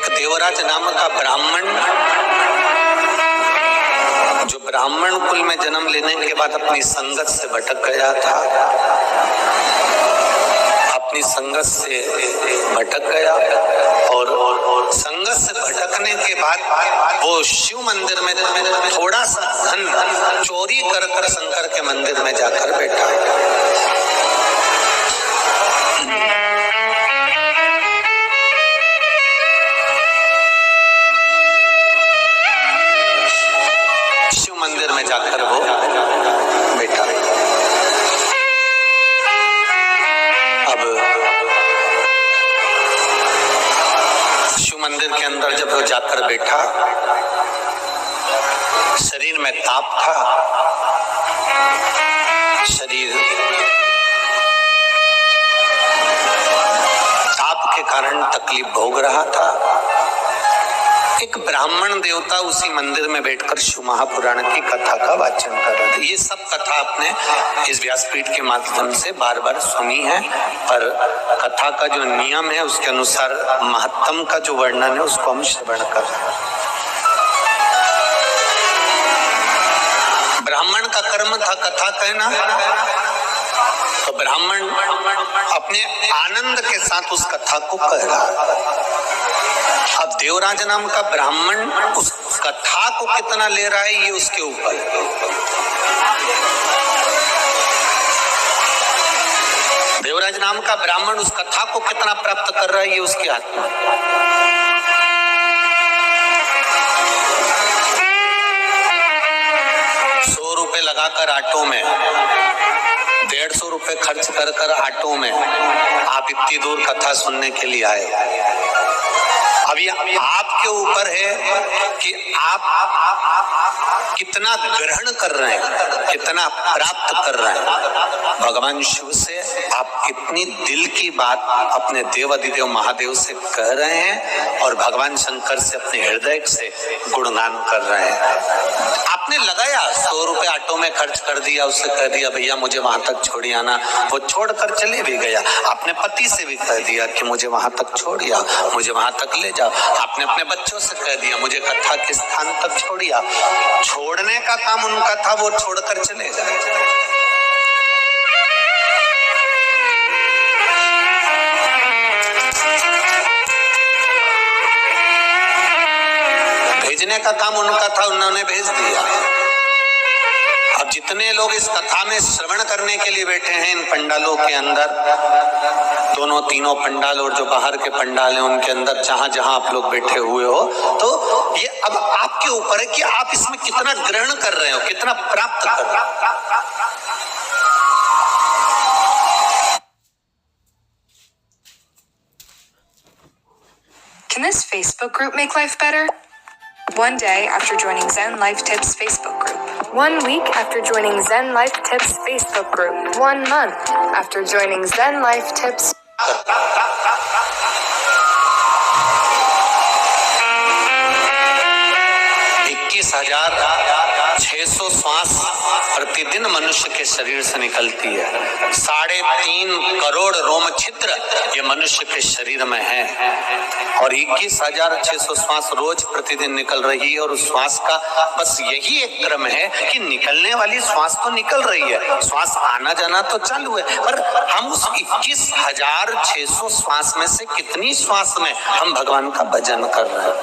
एक देवराज नाम का ब्राह्मण, जो ब्राह्मण कुल में जन्म लेने के बाद अपनी संगत से भटक गया था, अपनी संगत से भटक गया और संगत से भटकने के बाद वो शिव मंदिर में थोड़ा सा धन चोरी कर कर शंकर के मंदिर में जाकर बैठा। शिव मंदिर में जाकर वो बैठा। अब शिव मंदिर के अंदर जब वो जाकर बैठा, शरीर में ताप था, शरीर ताप के कारण तकलीफ भोग रहा था। एक ब्राह्मण देवता उसी मंदिर में बैठकर शिव महापुराण की कथा का वाचन कर रहे थे। ये सब कथा आपने इस व्यासपीठ के माध्यम से बार बार सुनी है, पर कथा का जो नियम है उसके अनुसार महत्तम का जो वर्णन है उसको हम श्रवण कर रहे हैं। ब्राह्मण का कर्म था कथा कहना, तो ब्राह्मण अपने आनंद के साथ उस कथा को कह रहा। अब देवराज नाम का ब्राह्मण उस कथा को कितना ले रहा है ये उसके ऊपर। देवराज नाम का ब्राह्मण उस कथा को कितना प्राप्त कर रहा है ये उसके हाथ में। 100 रुपए लगाकर ऑटो में, 150 रुपए खर्च कर कर ऑटो में आप इतनी दूर कथा सुनने के लिए आए। अब ये आपके ऊपर है कि आप कितना ग्रहण कर रहे हैं, कितना प्राप्त कर रहे हैं। भगवान शिव से आप कितनी दिल की बात अपने देव अधिदेव महादेव से कह रहे हैं और भगवान शंकर से अपने हृदय से गुणगान कर रहे हैं। आपने लगाया 100 रुपए ऑटो में खर्च कर दिया, उससे कह दिया भैया मुझे वहां तक छोड़िए आना, वो छोड़कर चले भी गया। आपने पति से भी कह दिया कि मुझे वहां तक छोड़िया, मुझे वहां तक ले जाओ। आपने अपने बच्चों से कह दिया मुझे कथा के स्थान तक छोड़िया। छोड़ने का काम उनका था, वो छोड़कर चले गए। भेजने का काम उनका था, उन्होंने भेज दिया। अब जितने लोग इस कथा में श्रवण करने के लिए बैठे हैं इन पंडालों के अंदर, दोनों तीनों पंडाल और जो बाहर के पंडाल हैं उनके अंदर जहां जहां आप लोग बैठे हुए हो, तो ये अब आपके ऊपर है कि आप इसमें कितना ग्रहण कर रहे हो, कितना प्राप्त कर रहे हो। Can this Facebook group make life better? One day after joining Zen Life Tips Facebook group. 1 week after joining Zen Life Tips Facebook group. 1 month after joining Zen Life Tips. 21,600 श्वास प्रतिदिन मनुष्य के शरीर से निकलती है। 3.5 करोड़ रोम छिद्र ये मनुष्य के शरीर में है और 21,600 श्वास रोज प्रतिदिन निकल रही है। और उस श्वास का बस यही एक क्रम है कि निकलने वाली श्वास तो निकल रही है, श्वास आना जाना तो चालू है, पर हम उस 21,600 श्वास में से कितनी श्वास में हम भगवान का भजन कर रहे हैं,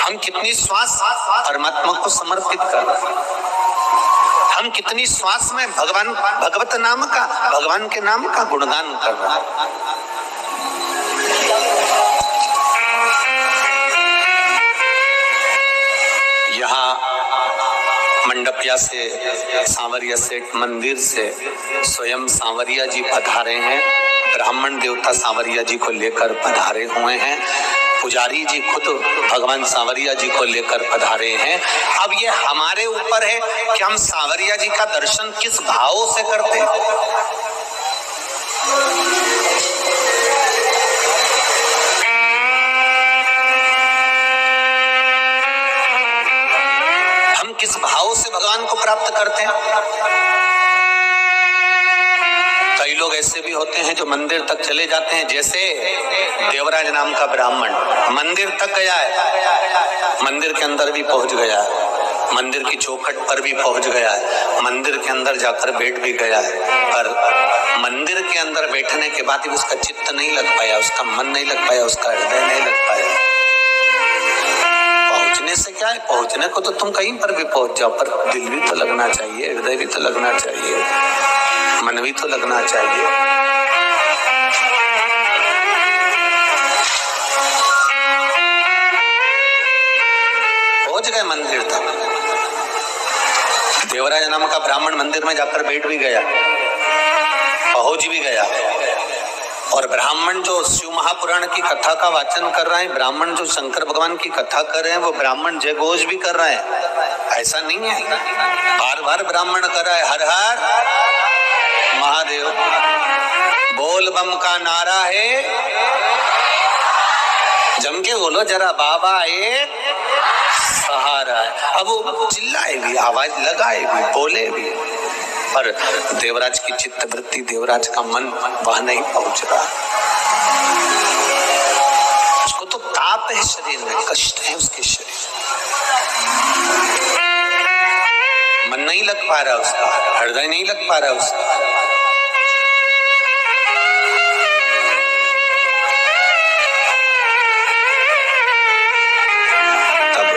हम कितनी श्वास परमात्मा को समर्पित कर रहे हैं, हम कितनी श्वास में भगवान भगवत नाम का, भगवान के नाम का गुणगान कर रहे हैं। यहाँ मंडपिया से सांवरिया सेठ मंदिर से स्वयं सांवरिया जी पधारे हैं, ब्राह्मण देवता सांवरिया जी को लेकर पधारे हुए हैं, पुजारी जी खुद भगवान सांवरिया जी को लेकर पधारे हैं। अब ये हमारे ऊपर है कि हम सांवरिया जी का दर्शन किस भाव से करते हैं। हम किस भाव से भगवान को प्राप्त करते हैं। कई लोग ऐसे भी होते हैं जो मंदिर तक चले जाते हैं, जैसे देवराज नाम का ब्राह्मण मंदिर तक गया है, मंदिर के अंदर भी पहुंच गया है, मंदिर की चौखट पर भी पहुंच गया है, मंदिर के अंदर जाकर बैठ भी गया है, पर मंदिर के अंदर बैठने के बाद भी उसका चित्त नहीं लग पाया, उसका मन नहीं लग पाया, उसका हृदय नहीं लग पाया। पहुंचने से क्या है, पहुंचने को तो तुम कहीं पर भी पहुंच जाओ, पर दिल भी तो लगना चाहिए, हृदय भी तो लगना चाहिए, मन भी तो लगना चाहिए। पहुंच गए मंदिर तक, देवराज नाम का ब्राह्मण मंदिर में जाकर बैठ भी गया, पहुंच भी गया। और ब्राह्मण जो शिव महापुराण की कथा का वाचन कर रहे हैं, ब्राह्मण जो शंकर भगवान की कथा कर रहे हैं, वो ब्राह्मण जय घोष भी कर रहे हैं, ऐसा नहीं है, बार बार ब्राह्मण कर रहा है हर हर महादेव, बोल बम का नारा है, जम के बोलो जरा, बाबा एक सहारा है। अब वो चिल्लाए भी, आवाज लगाए भी, बोले भी, पर देवराज की चित्त वृत्ति, देवराज का मन वह नहीं पहुंच रहा, उसको तो ताप है शरीर में, कष्ट है उसके शरीर, मन नहीं लग पा रहा उसका, हृदय नहीं लग पा रहा उसका। तब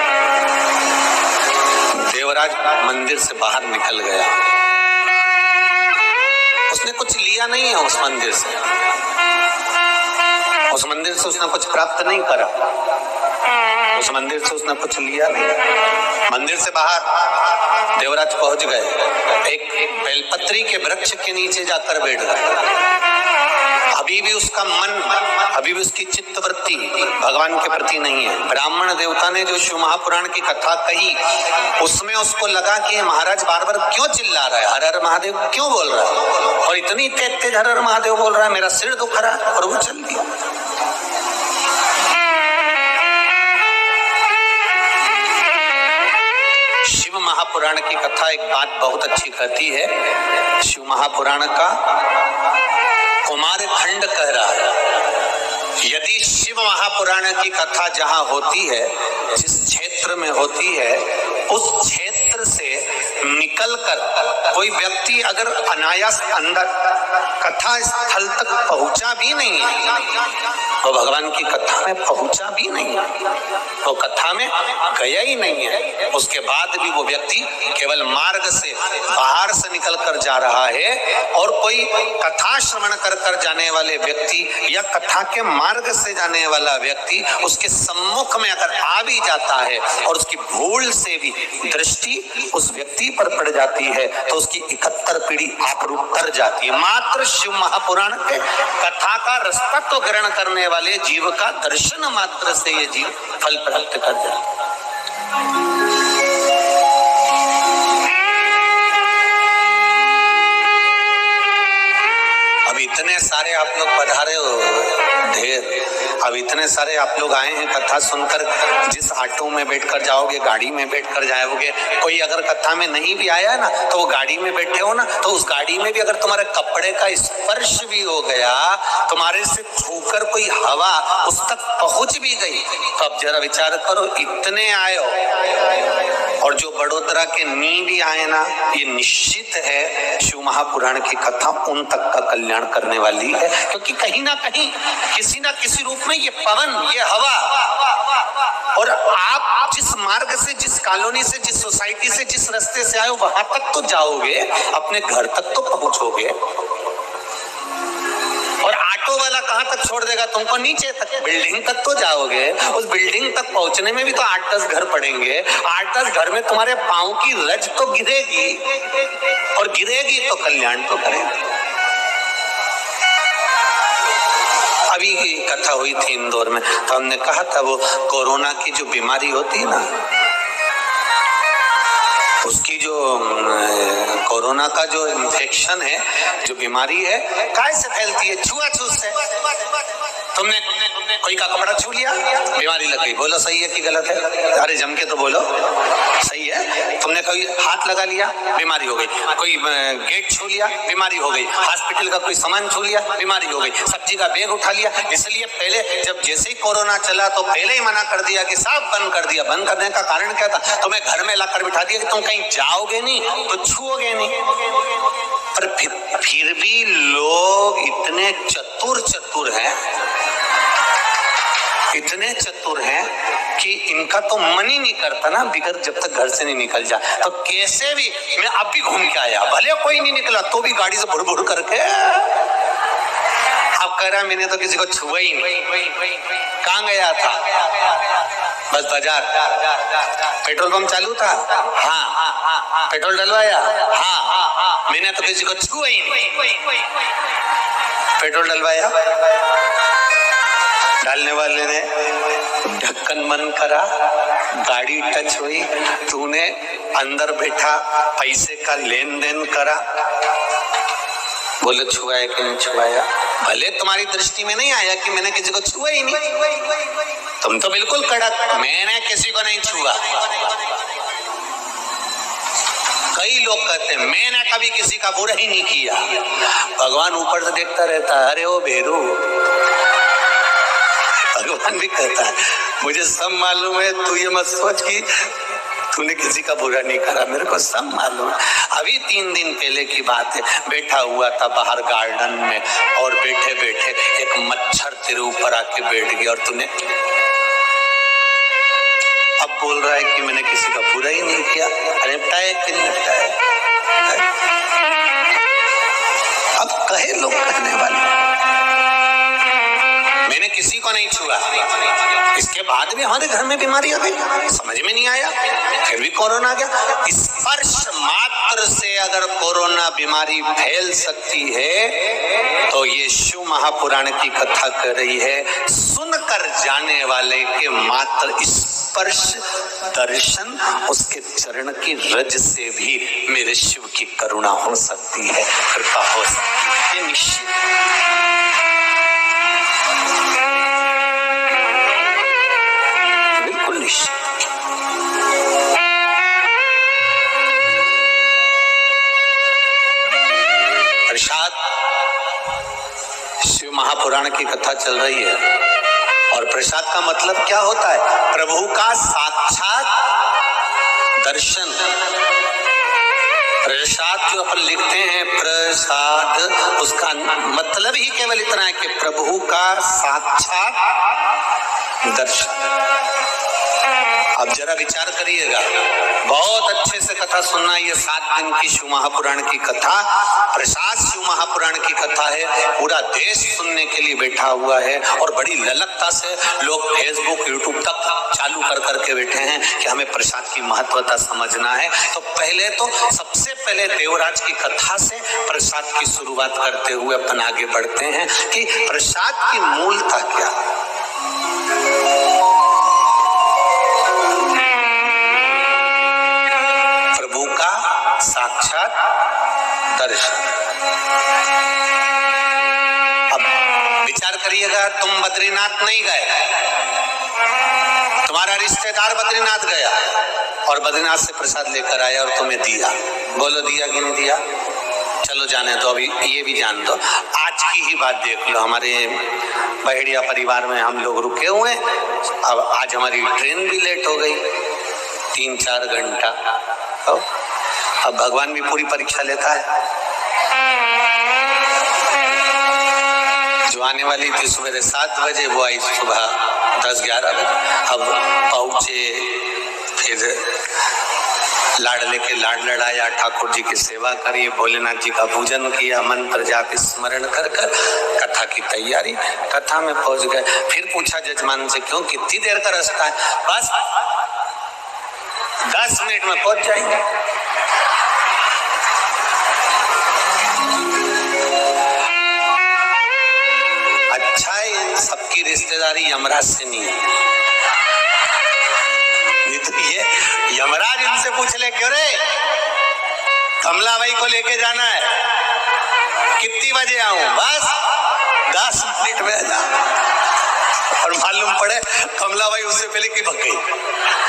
देवराज मंदिर से बाहर निकल गया, उसने कुछ लिया नहीं है उस मंदिर से, उस मंदिर से उसने कुछ प्राप्त नहीं करा, उस मंदिर से उसने कुछ लिया नहीं। मंदिर से बाहर देवराज पहुंच गए, एक बेलपत्री के वृक्ष के नीचे जाकर बैठ गए। अभी भी उसका मन, अभी भी उसकी चित्तवृत्ति भगवान के प्रति नहीं है। ब्राह्मण देवता ने जो शिव महापुराण की कथा कही, उसमें उसको लगा कि महाराज बार बार क्यों चिल्ला रहा है, हर हर महादेव क्यों बोल रहा है, और इतनी तेज तेज हर हर महादेव बोल रहा है, मेरा सिर दुख रहा है, और वो चल दिया। शिव महापुराण की कथा एक बात बहुत अच्छी कहती है, शिव महापुराण का कुमार खंड कह रहा है, यदि शिव महापुराण की कथा जहां होती है, जिस क्षेत्र में होती है, उस क्षेत्र से निकलकर कोई व्यक्ति अगर अनायास अंदर कथा स्थल तक पहुंचा भी नहीं है, तो भगवान की कथा में पहुंचा भी नहीं है, तो कथा में गया ही नहीं है, उसके बाद भी वो व्यक्ति केवल मार्ग से बाहर से निकल कर जा रहा है, और कोई कथा श्रवण कर कर जाने वाले व्यक्ति या कथा के मार्ग से जाने वाला व्यक्ति उसके सम्मुख में अगर आ भी जाता है और उसकी भूल से भी दृष्टि उस व्यक्ति पर पड़ जाती है, तो उसकी 71 पीढ़ी आपरूप कर जाती है। मात्र शिव महापुराण के कथा का रसतत्व ग्रहण करने वाले जीव का दर्शन मात्र से ये जीव फल प्राप्त कर जाता है। अब इतने सारे आप लोग पधारे हो ढेर, अब इतने सारे आप लोग आए हैं कथा सुनकर, जिस ऑटो में बैठकर जाओगे, गाड़ी में बैठकर जाओगे, कोई अगर कथा में नहीं भी आया ना, तो वो गाड़ी में बैठे हो ना, तो उस गाड़ी में भी अगर तुम्हारे कपड़े का स्पर्श भी हो गया, तुम्हारे से छूकर कोई हवा उस तक पहुंच भी गई, तो अब जरा विचार करो, इतने आए हो, और जो बड़ोदरा के नी भी आए ना, ये निश्चित है शिव महापुराण की कथा उन तक का कल्याण करने वाली है, क्योंकि कहीं ना कहीं किसी ना किसी रूप में ये पवन, ये हवा, और आप जिस मार्ग से, जिस कॉलोनी से, जिस सोसाइटी से, जिस रास्ते से आए हो, वहां तक तो जाओगे, अपने घर तक तो पहुंचोगे, और ऑटो वाला कहां तक छोड़ देगा तुमको, नीचे तक, बिल्डिंग तक तो जाओगे, उस बिल्डिंग तक पहुंचने में भी तो 8-10 घर पड़ेंगे, 8-10 घर में तुम्हारे पांव की रज तो गिरेगी, और गिरेगी तो कल्याण तो करेगी। अभी कथा हुई थी इंदौर में, तो हमने कहा था वो कोरोना की जो बीमारी होती है ना, उसकी जो कोरोना का जो इन्फेक्शन है, जो बीमारी है, कैसे फैलती है, छुआछूत से। तुमने कोई का कपड़ा छू लिया, बीमारी लग गई। बोलो सही है कि गलत है? अरे जम के तो बोलो, सही है। तुमने कोई हाथ लगा लिया, बीमारी हो गई। कोई गेट छू लिया, बीमारी हो गई। हॉस्पिटल का कोई सामान छू लिया, बीमारी हो गई। सब्जी का बैग उठा लिया। इसलिए पहले जब जैसे ही कोरोना चला तो पहले ही मना कर दिया कि सब बंद कर दिया। बंद करने का कारण क्या था? तुम्हें घर में लाकर बिठा दिया कि तुम कहीं जाओगे नहीं तो छूओगे नहीं। पर फिर भी लोग इतने चतुर हैं, इतने चतुर हैं कि इनका तो मन ही नहीं करता ना बिगर जब तक घर से नहीं निकल जा। तो कैसे भी मैं अब भी घूम के आया, भले कोई नहीं निकला तो भी गाड़ी से भुड़ भुड़ करके। अब कह रहा मैंने तो किसी को छुआ ही नहीं। कहाँ गया था? बस बाजार। पेट्रोल पंप चालू था, हाँ। पेट्रोल डलवाया, हाँ। मैंने तो किसी को छुआ ही नहीं। पेट्रोल डलवाया, डालने वाले ने ढक्कन बंद करा, गाड़ी टच हुई, तूने अंदर बैठा पैसे का लेन देन करा। बोले छुआया कि नहीं छुआया? भले तुम्हारी दृष्टि में नहीं आया कि मैंने किसी को छुआ ही नहीं। तुम तो बिल्कुल कड़क, मैंने किसी को नहीं छुआ। कई लोग कहते हैं मैंने कभी किसी का बुरा ही नहीं किया। भगवान ऊपर से देखता रहता है, अरे ओ भेरू। भगवान भी कहता है मुझे सब मालूम है, तू ये मत सोच कि तूने किसी का बुरा नहीं करा, मेरे को सब मालूम है। अभी 3 दिन पहले की बात है, बैठा हुआ था बाहर गार्डन में और बैठे बैठे एक मच्छर तेरे ऊपर आके बैठ गया और तूने अब बोल रहा है कि मैंने किसी का बुरा ही नहीं किया। निपटाए कि नहीं निपटाए? अब कहे लोग कहने वाले मैंने किसी को नहीं छुआ, इसके बाद भी हमारे घर में बीमारी आ गई, समझ में नहीं आया, फिर भी कोरोना आ गया। स्पर्श मात्र से अगर कोरोना बीमारी फैल सकती है तो ये शिव महापुराण की कथा कर रही है, सुनकर जाने वाले के मात्र स्पर्श दर्शन उसके चरण की रज से भी मेरे शिव की करुणा हो सकती है, कृपा हो सकती है, निश्चित। प्रसाद शिव महापुराण की कथा चल रही है और प्रसाद का मतलब क्या होता है? प्रभु का साक्षात दर्शन। प्रसाद जो अपन लिखते हैं प्रसाद, उसका मतलब ही केवल इतना है कि प्रभु का साक्षात दर्शन। अब जरा विचार करिएगा, बहुत अच्छे से कथा सुनना। ये 7 दिन की शिव महापुराण की कथा, प्रसाद शिव महापुराण की कथा है। पूरा देश सुनने के लिए बैठा हुआ है और बड़ी ललकता से लोग फेसबुक यूट्यूब तक चालू कर करके बैठे हैं कि हमें प्रसाद की महत्वता समझना है। तो पहले तो सबसे पहले देवराज की कथा से प्रसाद की शुरुआत करते हुए अपन आगे बढ़ते हैं कि प्रसाद की मूलता क्या। साक्षात दर्शन। अब विचार करिएगा, तुम बद्रीनाथ नहीं गए, तुम्हारा रिश्तेदार बद्रीनाथ गया और बद्रीनाथ से प्रसाद लेकर आया और तुम्हें दिया। बोलो दिया कि नहीं दिया? चलो जाने दो, अभी ये भी जान दो। आज की ही बात देख लो, हमारे बहेड़िया परिवार में हम लोग रुके हुए, अब आज हमारी ट्रेन भी लेट हो गई 3-4 घंटा। तो अब भगवान भी पूरी परीक्षा लेता है। जो आने वाली थी सुबह 7 बजे, वो आई सुबह 10-11 बजे। अब पहुंचे, फिर लाड़ लेके लाड़ लड़ाया, ठाकुर जी की सेवा करी, भोलेनाथ जी का पूजन किया, मंत्र जाप स्मरण कर कर कथा की तैयारी। कथा में पहुंच गए, फिर पूछा जजमान से क्यों, कितनी देर का रास्ता है? बस 10 मिनट में पहुंच जाएंगे। अच्छा है इन सबकी रिश्तेदारी यमराज से नहीं है, नहीं तो ये यमराज इनसे पूछ ले, क्यों रे कमला भाई को लेके जाना है, कितनी बजे आऊं? बस 10 मिनट में जा। और मालूम पड़े कमलाबाई उससे पहले की भग गई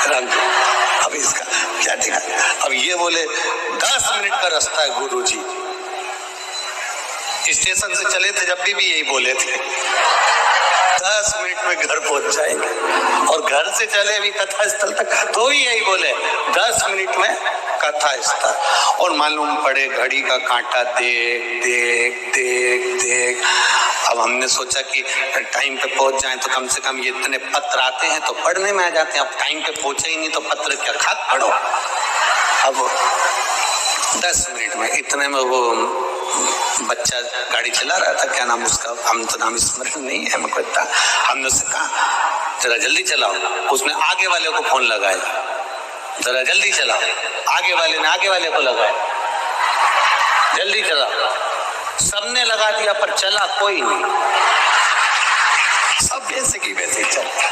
राम जी। अब इसका क्या देखा। अब ये बोले 10 मिनट का रास्ता है गुरुजी। स्टेशन से चले थे जब भी यही बोले थे 10 मिनट में घर पहुंच जाएंगे, और घर से चले भी कथा स्थल तक तो भी यही बोले 10 मिनट में कथा स्थल। और मालूम पड़े घड़ी का कांटा देख देख देख देख। अब हमने सोचा कि टाइम पे पहुंच जाएं तो कम से कम ये इतने पत्र आते हैं तो पढ़ने में आ जाते हैं। अब टाइम पे पहुंचे ही नहीं तो पत्र क्या खाक पढ़ो। अब 10 मिनट में इतने में वो बच्चा गाड़ी चला रहा था, क्या नाम उसका, हम तो नाम स्मरण नहीं है हमको इतना। हमने उससे कहा जरा जल्दी चलाओ। उसने आगे वाले को फोन लगाया, जरा जल्दी चलाओ। आगे वाले ने आगे वाले को लगाया, जल्दी चलाओ। सबने लगा दिया पर चला कोई नहीं, सब वैसे की वैसे चलता।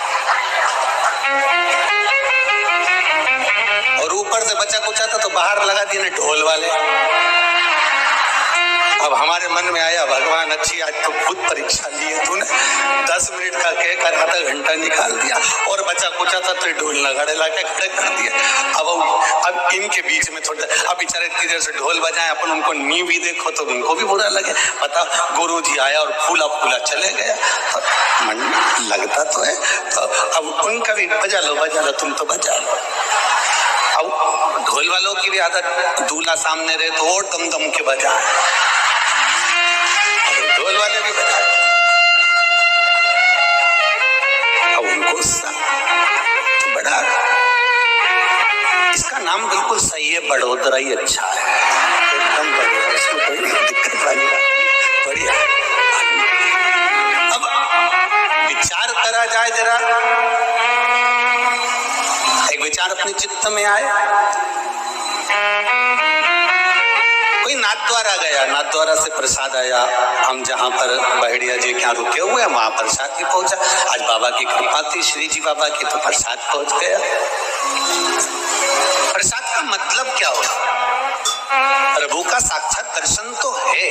और ऊपर से बच्चा कुछ आता तो बाहर लगा दिए ना ढोल वाले। अब हमारे मन में आया भगवान अच्छी आज तो खुद परीक्षा ली है तूने, 10 मिनट का कहकर आधा घंटा निकाल दिया और बच्चा पूछा था तो ढोल लगाड़े लाके खड़े कर दिया। अब इनके बीच में थोड़ा, अब बेचारे इतनी देर से ढोल बजाए, अपन उनको नी भी देखो तो उनको भी बुरा लगे। पता गुरु जी आया और फूला फूला चले गया तो मन लगता तो है। तो अब उनका भी बजा लो तुम तो बजा लो। अब ढोल वालों की भी आदत, दूल्हा सामने रहे तो और दम दम के बजाए, ढोल वाले भी बजाए। अब उनको बड़ा, इसका नाम बिल्कुल सही है, बड़ोदरा ही अच्छा है, एकदम बढ़िया, इसमें कोई दिक्कत वाली बात बढ़िया। अब विचार करा जाए जरा, एक विचार अपने चित्त में आए। कोई नाथद्वारा गया, नाथद्वारा से प्रसाद आया। हम जहाँ पर बहेड़िया जी के यहाँ रुके हुए हैं वहां प्रसाद भी पहुंचा। आज बाबा की कृपा थी, श्री जी बाबा की, तो प्रसाद पहुंच गया। प्रसाद का मतलब क्या होता? प्रभु का साक्षात दर्शन तो है।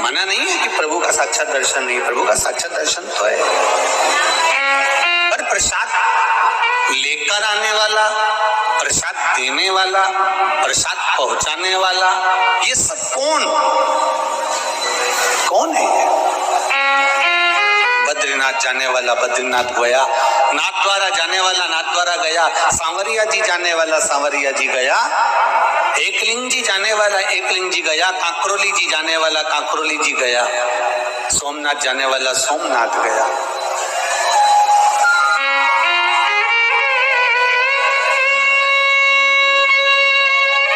मना नहीं है कि प्रभु का साक्षात दर्शन नहीं, प्रभु का साक्षात दर्शन तो है, पर प्रसाद लेकर आने वाला, प्रसाद देने वाला, प्रसाद पहुंचाने वाला, ये सब कौन है? बद्रीनाथ जाने वाला बद्रीनाथ गया, नाथद्वारा जाने वाला नाथद्वारा गया, सांवरिया जी जाने वाला सांवरिया जी गया, एकलिंग जी जाने वाला एकलिंग जी गया, कांकरोली जी जाने वाला कांकरोली जी गया, सोमनाथ जाने वाला सोमनाथ गया।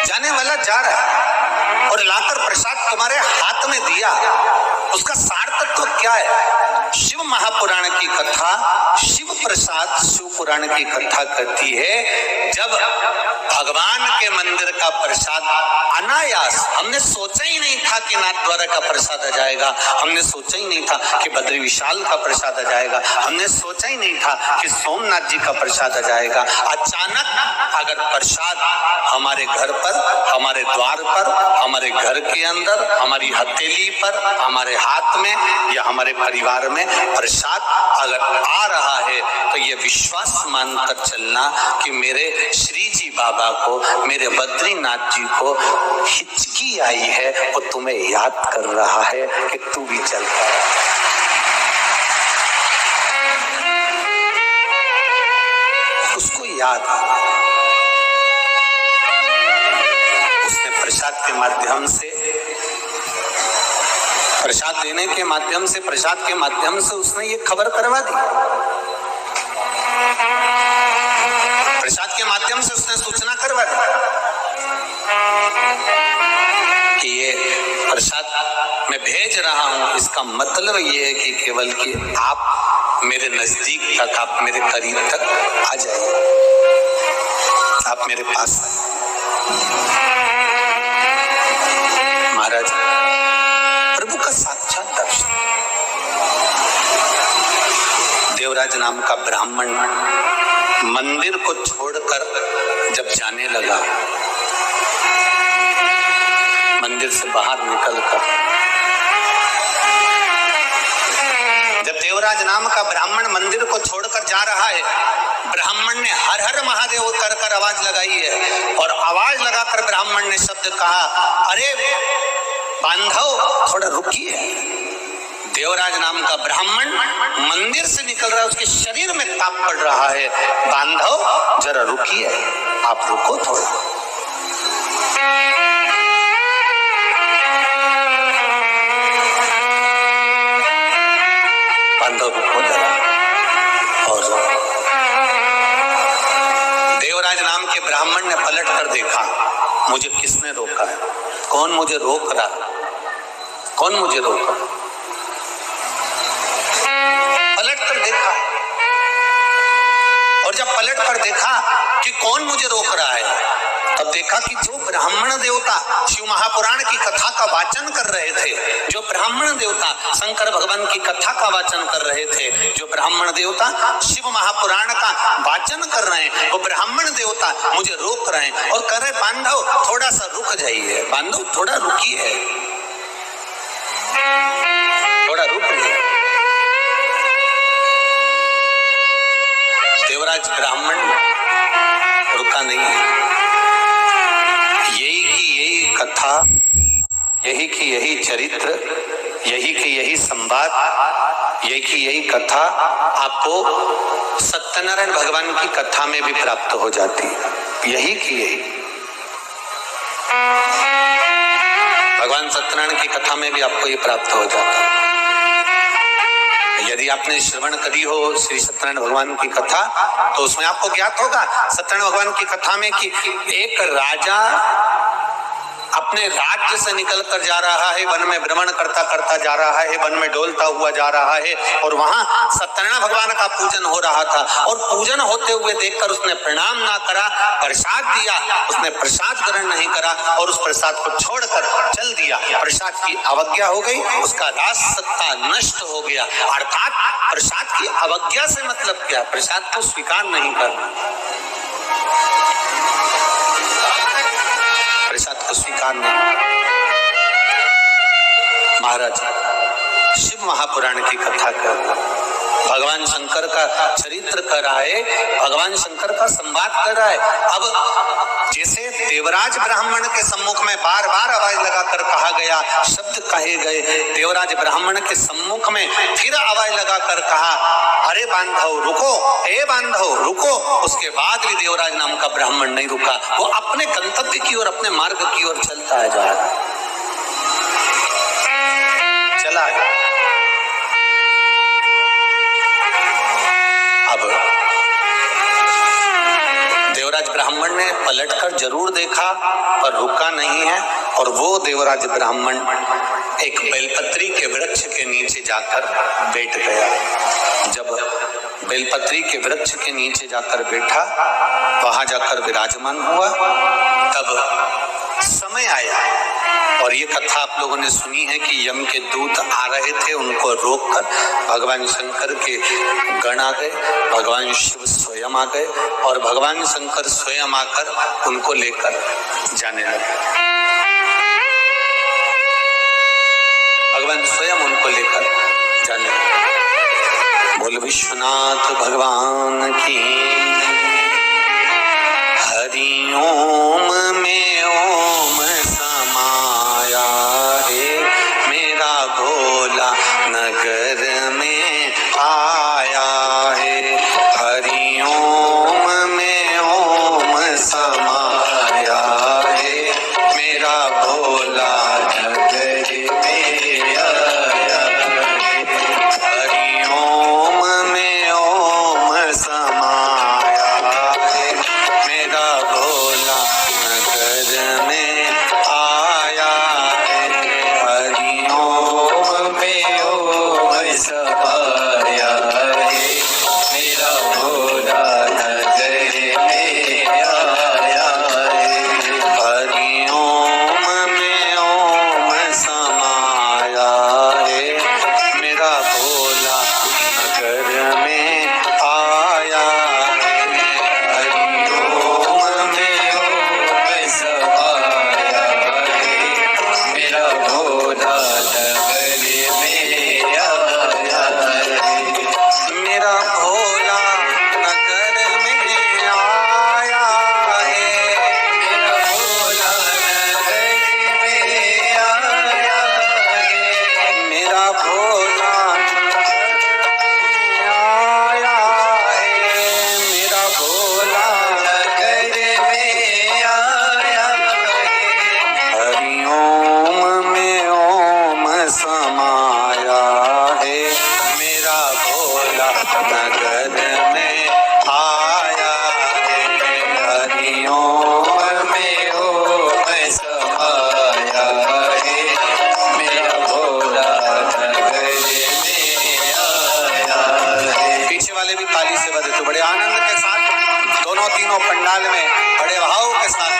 जाने वाला जा रहा है और लाकर प्रसाद तुम्हारे हाथ में दिया। उसका सार तत्व क्या है? शिव महापुराण की कथा, शिव प्रसाद शिव पुराण की कथा कहती है, जब भगवान के मंदिर का प्रसाद अनायास, हमने सोचा ही नहीं था कि नाथद्वारा का प्रसाद आ जाएगा, हमने सोचा ही नहीं था कि बद्री विशाल का प्रसाद आ जाएगा, हमने सोचा ही नहीं था कि सोमनाथ जी का प्रसाद आ जाएगा। अचानक अगर प्रसाद हमारे घर पर, हमारे द्वार पर, हमारे घर के अंदर, हमारी हथेली पर, हमारे हाथ में या हमारे परिवार में प्रसाद अगर आ रहा है तो ये विश्वास मानकर चलना कि मेरे श्री जी बाबा को, मेरे बद्रीनाथ जी को हिचकी आई है, वो तुम्हें याद कर रहा है कि तू भी चलता है। उसको याद आ रहा है। उसने प्रसाद के माध्यम से, प्रसाद देने के माध्यम से, प्रसाद के माध्यम से उसने ये खबर करवा दी। प्रसाद के माध्यम से उसने सूचना करवा दी कि ये प्रसाद मैं भेज रहा हूं। इसका मतलब ये है कि केवल कि आप मेरे नजदीक तक, आप मेरे करीब तक आ जाइए, आप मेरे पास महाराज। प्रभु का साक्षात दर्शन। देवराज नाम का ब्राह्मण मंदिर को छोड़कर जब जाने लगा, मंदिर से बाहर निकलकर देवराज नाम का ब्राह्मण मंदिर को छोड़कर जा रहा है। ब्राह्मण ने हर हर महादेव कर कर आवाज लगाई है और आवाज लगाकर ब्राह्मण ने शब्द कहा, अरे बांधव थोड़ा रुकिए। देवराज नाम का ब्राह्मण मंदिर से निकल रहा है, उसके शरीर में ताप पड़ रहा है। बांधव जरा रुकिए, आप रुको थोड़ा। बांधव रुको जरा। और देवराज नाम के ब्राह्मण ने पलट कर देखा, मुझे किसने रोका है? कौन मुझे रोक रहा है? कौन मुझे रोक रहा है? पलट कर देखा, और जब पलट कर देखा कि कौन मुझे रोक रहा है, तब देखा कि जो ब्राह्मण देवता शिव महापुराण की कथा का वाचन कर रहे थे, जो ब्राह्मण देवता शंकर भगवान की कथा का वाचन कर रहे थे, जो ब्राह्मण देवता शिव महापुराण का वाचन कर रहे हैं, वो ब्राह्मण देवता मुझे रोक रहे हैं और कह रहे, बांधव थोड़ा सा रुक जाइए, बांधव थोड़ा रुकिए, थोड़ा रुक जाइए। देवराज ब्राह्मण रुका नहीं है। यही की यही कथा, यही की यही चरित्र, यही की यही संवाद, यही की यही कथा आपको सत्यनारायण भगवान की कथा में भी प्राप्त हो जाती है। यही की यही भगवान सत्यनारायण की कथा में भी आपको ये प्राप्त हो जाता है। यदि आपने श्रवण करी हो श्री सत्यनारायण भगवान की कथा, तो उसमें आपको ज्ञात होगा सत्यनारायण भगवान की कथा में कि एक राजा अपने राज्य से निकलकर जा रहा है, वन में भ्रमण करता करता जा रहा है, वन में डोलता हुआ जा रहा है, और वहां सत्यनारायण भगवान का पूजन हो रहा था, और पूजन होते हुए देखकर उसने प्रणाम ना करा, प्रसाद दिया, उसने प्रसाद ग्रहण नहीं करा और उस प्रसाद को छोड़कर चल दिया। प्रसाद की अवज्ञा हो गई, उसका राज सत्ता नष्ट हो गया। अर्थात प्रसाद की अवज्ञा से मतलब क्या? प्रसाद को स्वीकार नहीं करना, प्रसाद को स्वीकार नहीं। महाराज शिव महापुराण की कथा कर, भगवान शंकर का चरित्र कर रहा है, भगवान शंकर का संवाद कर रहा है। अब जैसे देवराज ब्राह्मण के सम्मुख में बार बार आवाज लगाकर कहा गया, शब्द कहे गए, देवराज ब्राह्मण के सम्मुख में फिर आवाज लगाकर कहा, अरे बांधव रुको, हे बांधव रुको। उसके बाद भी देवराज नाम का ब्राह्मण नहीं रुका, वो अपने गंतव्य की ओर, अपने मार्ग की ओर चलता है, जा रहा चला गया। अब देवराज ब्राह्मण ने पलटकर जरूर देखा पर रुका नहीं है, और वो देवराज ब्राह्मण एक बेलपत्री के वृक्ष के नीचे जाकर बैठ गया। जब बेलपत्री के वृक्ष के नीचे जाकर बैठा, वहां जाकर विराजमान हुआ, तब समय आया, और ये कथा आप लोगों ने सुनी है कि यम के दूत आ रहे थे, उनको रोककर भगवान शंकर के गण आ गए, भगवान शिव स्वयं आ गए, और भगवान शंकर स्वयं आकर उनको लेकर जाने लगे। भगवान स्वयं उनको लेकर जाने लगे। बोल विश्वनाथ भगवान की हरि ओम में ओम समाया है, मेरा भोला नगर में आया है। हरि ओम में ओम समाया है, मेरा भोला नगर में आया है। हरि ओम में ओम समाया है, मेरा भोला नगर में आया है। हरि ओम में ओम समाया है, मेरा भोला नगर में आया है। हरि ओम में ओम समाया है, मेरा भोला नगर में आया है। हरि ओम में ओम समाया है, मेरा भोला नगर में आया है। तीनों पंडाल में बड़े भाव के साथ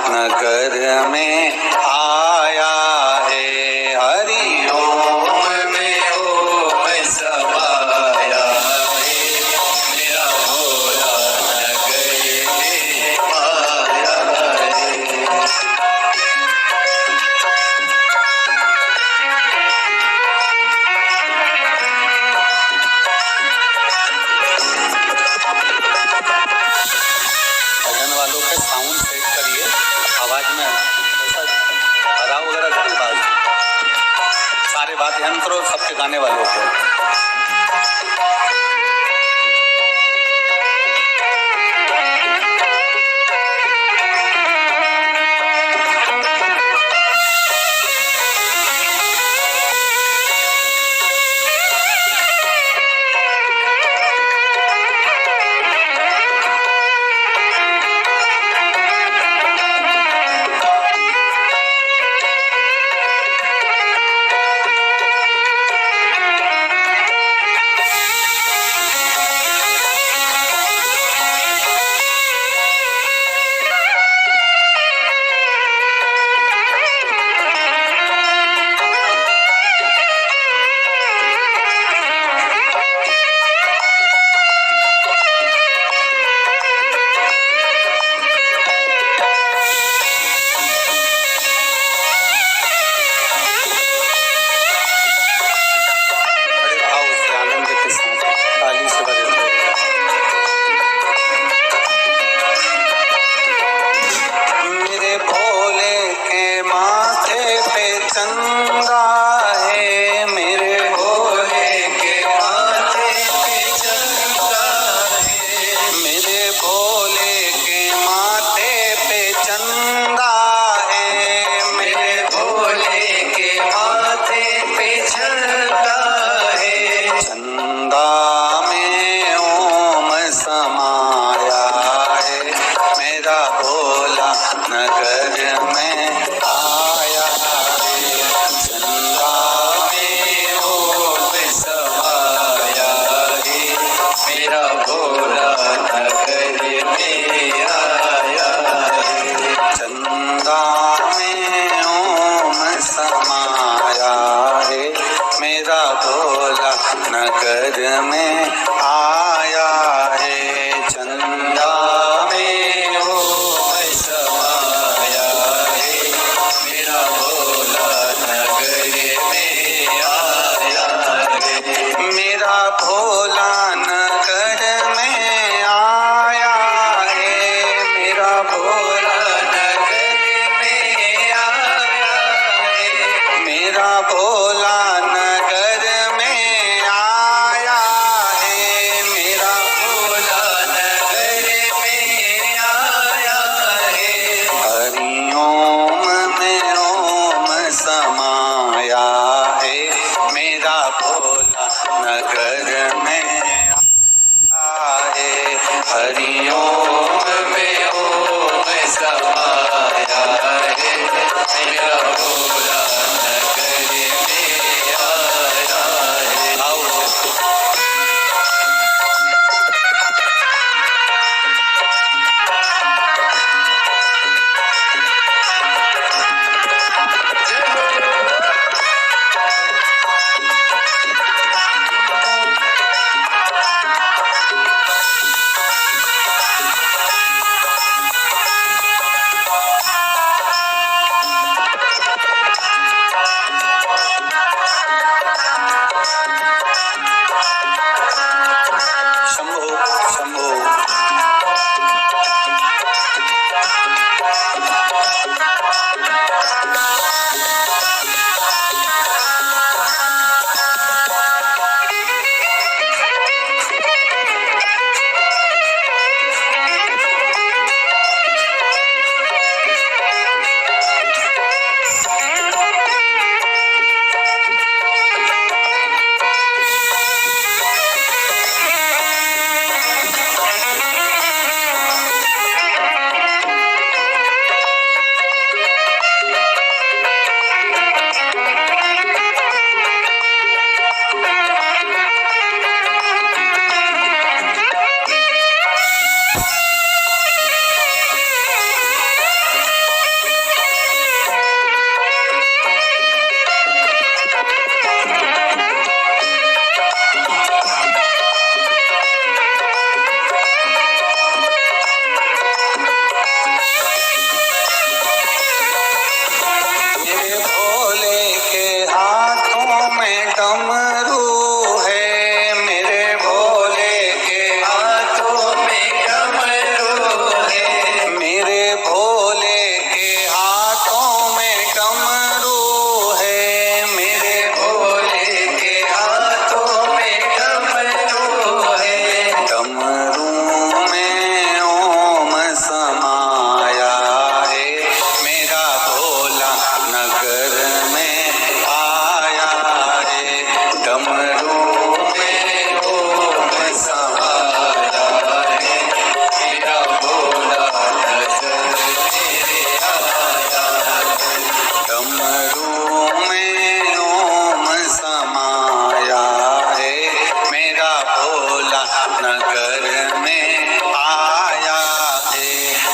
नगर में आया है। हरि ओम में ओम समाया है, मेरा भोला नगर में आया है। भजन वालों के साउंड सेट करिए, आवाज में ऐसा भराव वगैरह की बात, सारे वाद्य यंत्रों सबके गाने वालों को।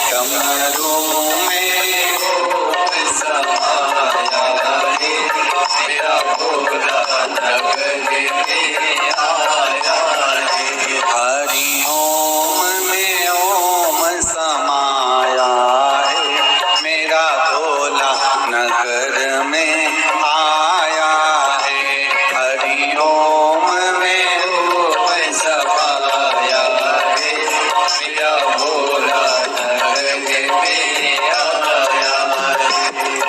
कमरों में हो समाया है, मेरा भोला नगर में आया है। हरि ओम में ओम समाया है, मेरा भोला नगर में आया है। हरि ओम में ओम समाया है, मेरा भोला नगर में आया है।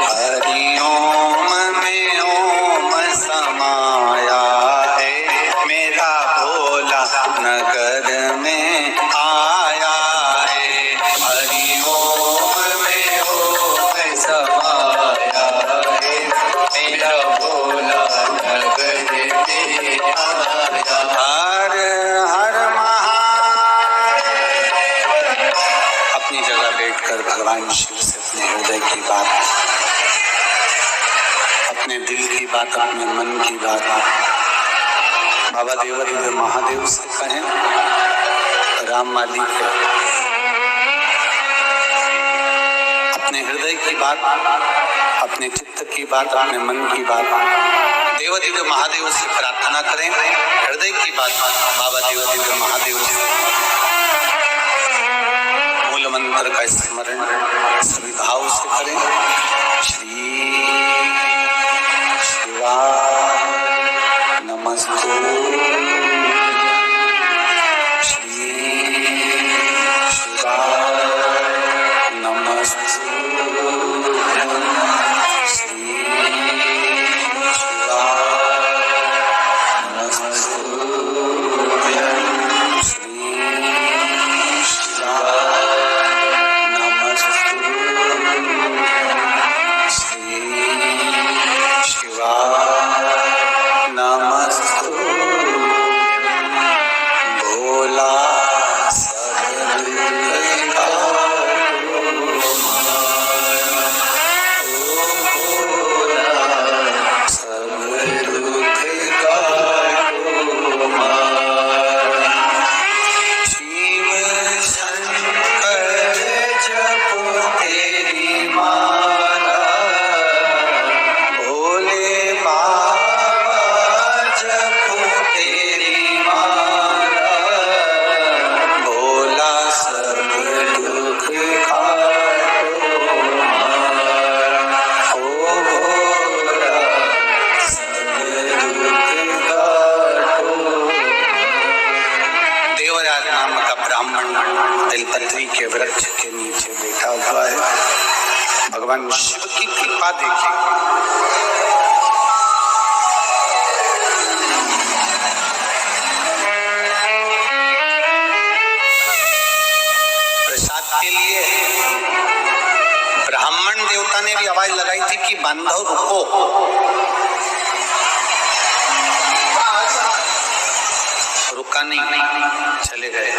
हरि ओम में ओम समाया है, मेरा भोला नगर में आया है। हरि ओम में ओम समाया है, मेरा भोला नगर में आया। हर हर महादेव। अपनी जगह बैठकर भगवान शिव से अपने हृदय की बात, अपने दिल की बात, अपने मन की बात बाबा देवादिदेव महादेव से कहें। राम मालिक है, अपने हृदय की बात, अपने चित्त की बात, अपने मन की बात देवादिदेव महादेव से प्रार्थना करें। हृदय की बात बाबा देवादिदेव महादेव से, मूल मंत्र का स्मरण सभी भाव से करें। श्री शिवाय नमस्तु, श्री शिवाय नमस्तु, श्री शिवाय नमस्तु, श्री शिवाय नमस्तु, श्री शिवाय नमस्तु। भोला सब दुख काटो माया, ओ भोला सब दुख काटो माया। शिव शंकर जपो तेरी माला, भोले बाबा जपो तेरी माला, भोला सब दुख काटो माया, ओ भोला सब दुख काटो। देवराज नाम का ब्राह्मण बेलपत्री के वृक्ष के नीचे बैठा हुआ है। भगवान शिव की कृपा देखिए। प्रसाद के लिए ब्राह्मण देवता ने भी आवाज लगाई थी कि बांधव रुको। रुका नहीं, चले गए।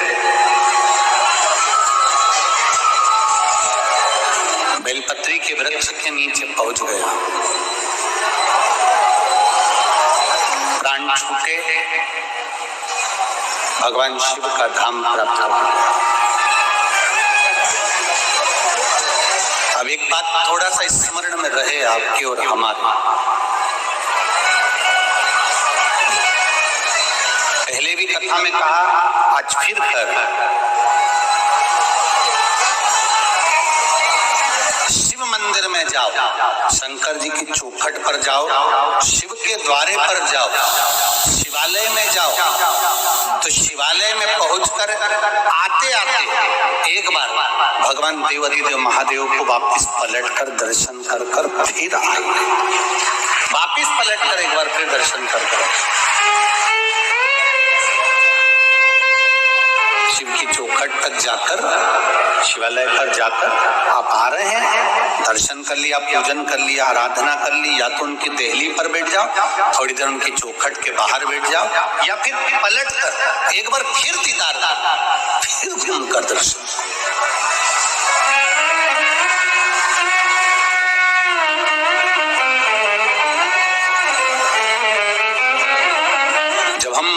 बेलपत्री के वृक्ष के नीचे पहुंच गया। प्राण छूटे, भगवान शिव का धाम प्राप्त हो गया। अब एक बात थोड़ा सा स्मरण में रहे आपके और हमारे। पहले भी कथा में कहा, आज फिर कर, शिव मंदिर में जाओ, शंकर जी की चौखट पर जाओ, शिव के द्वारे पर जाओ, शिवालय में जाओ, तो शिवालय में पहुंचकर आते आते एक बार भगवान देवादिदेव महादेव को वापिस पलटकर दर्शन कर कर फिर आए। वापिस पलटकर एक बार फिर दर्शन कर कर शिव की चौखट तक जाकर, शिवालय पर जाकर आप आ रहे हैं, दर्शन कर लिया, पूजन कर लिया, आराधना कर ली, या तो उनकी देहली पर बैठ जाओ, थोड़ी देर उनकी चौखट के बाहर बैठ जाओ, या फिर पलट कर एक बार फिर दीदार, फिर भी उनका दर्शन। जब हम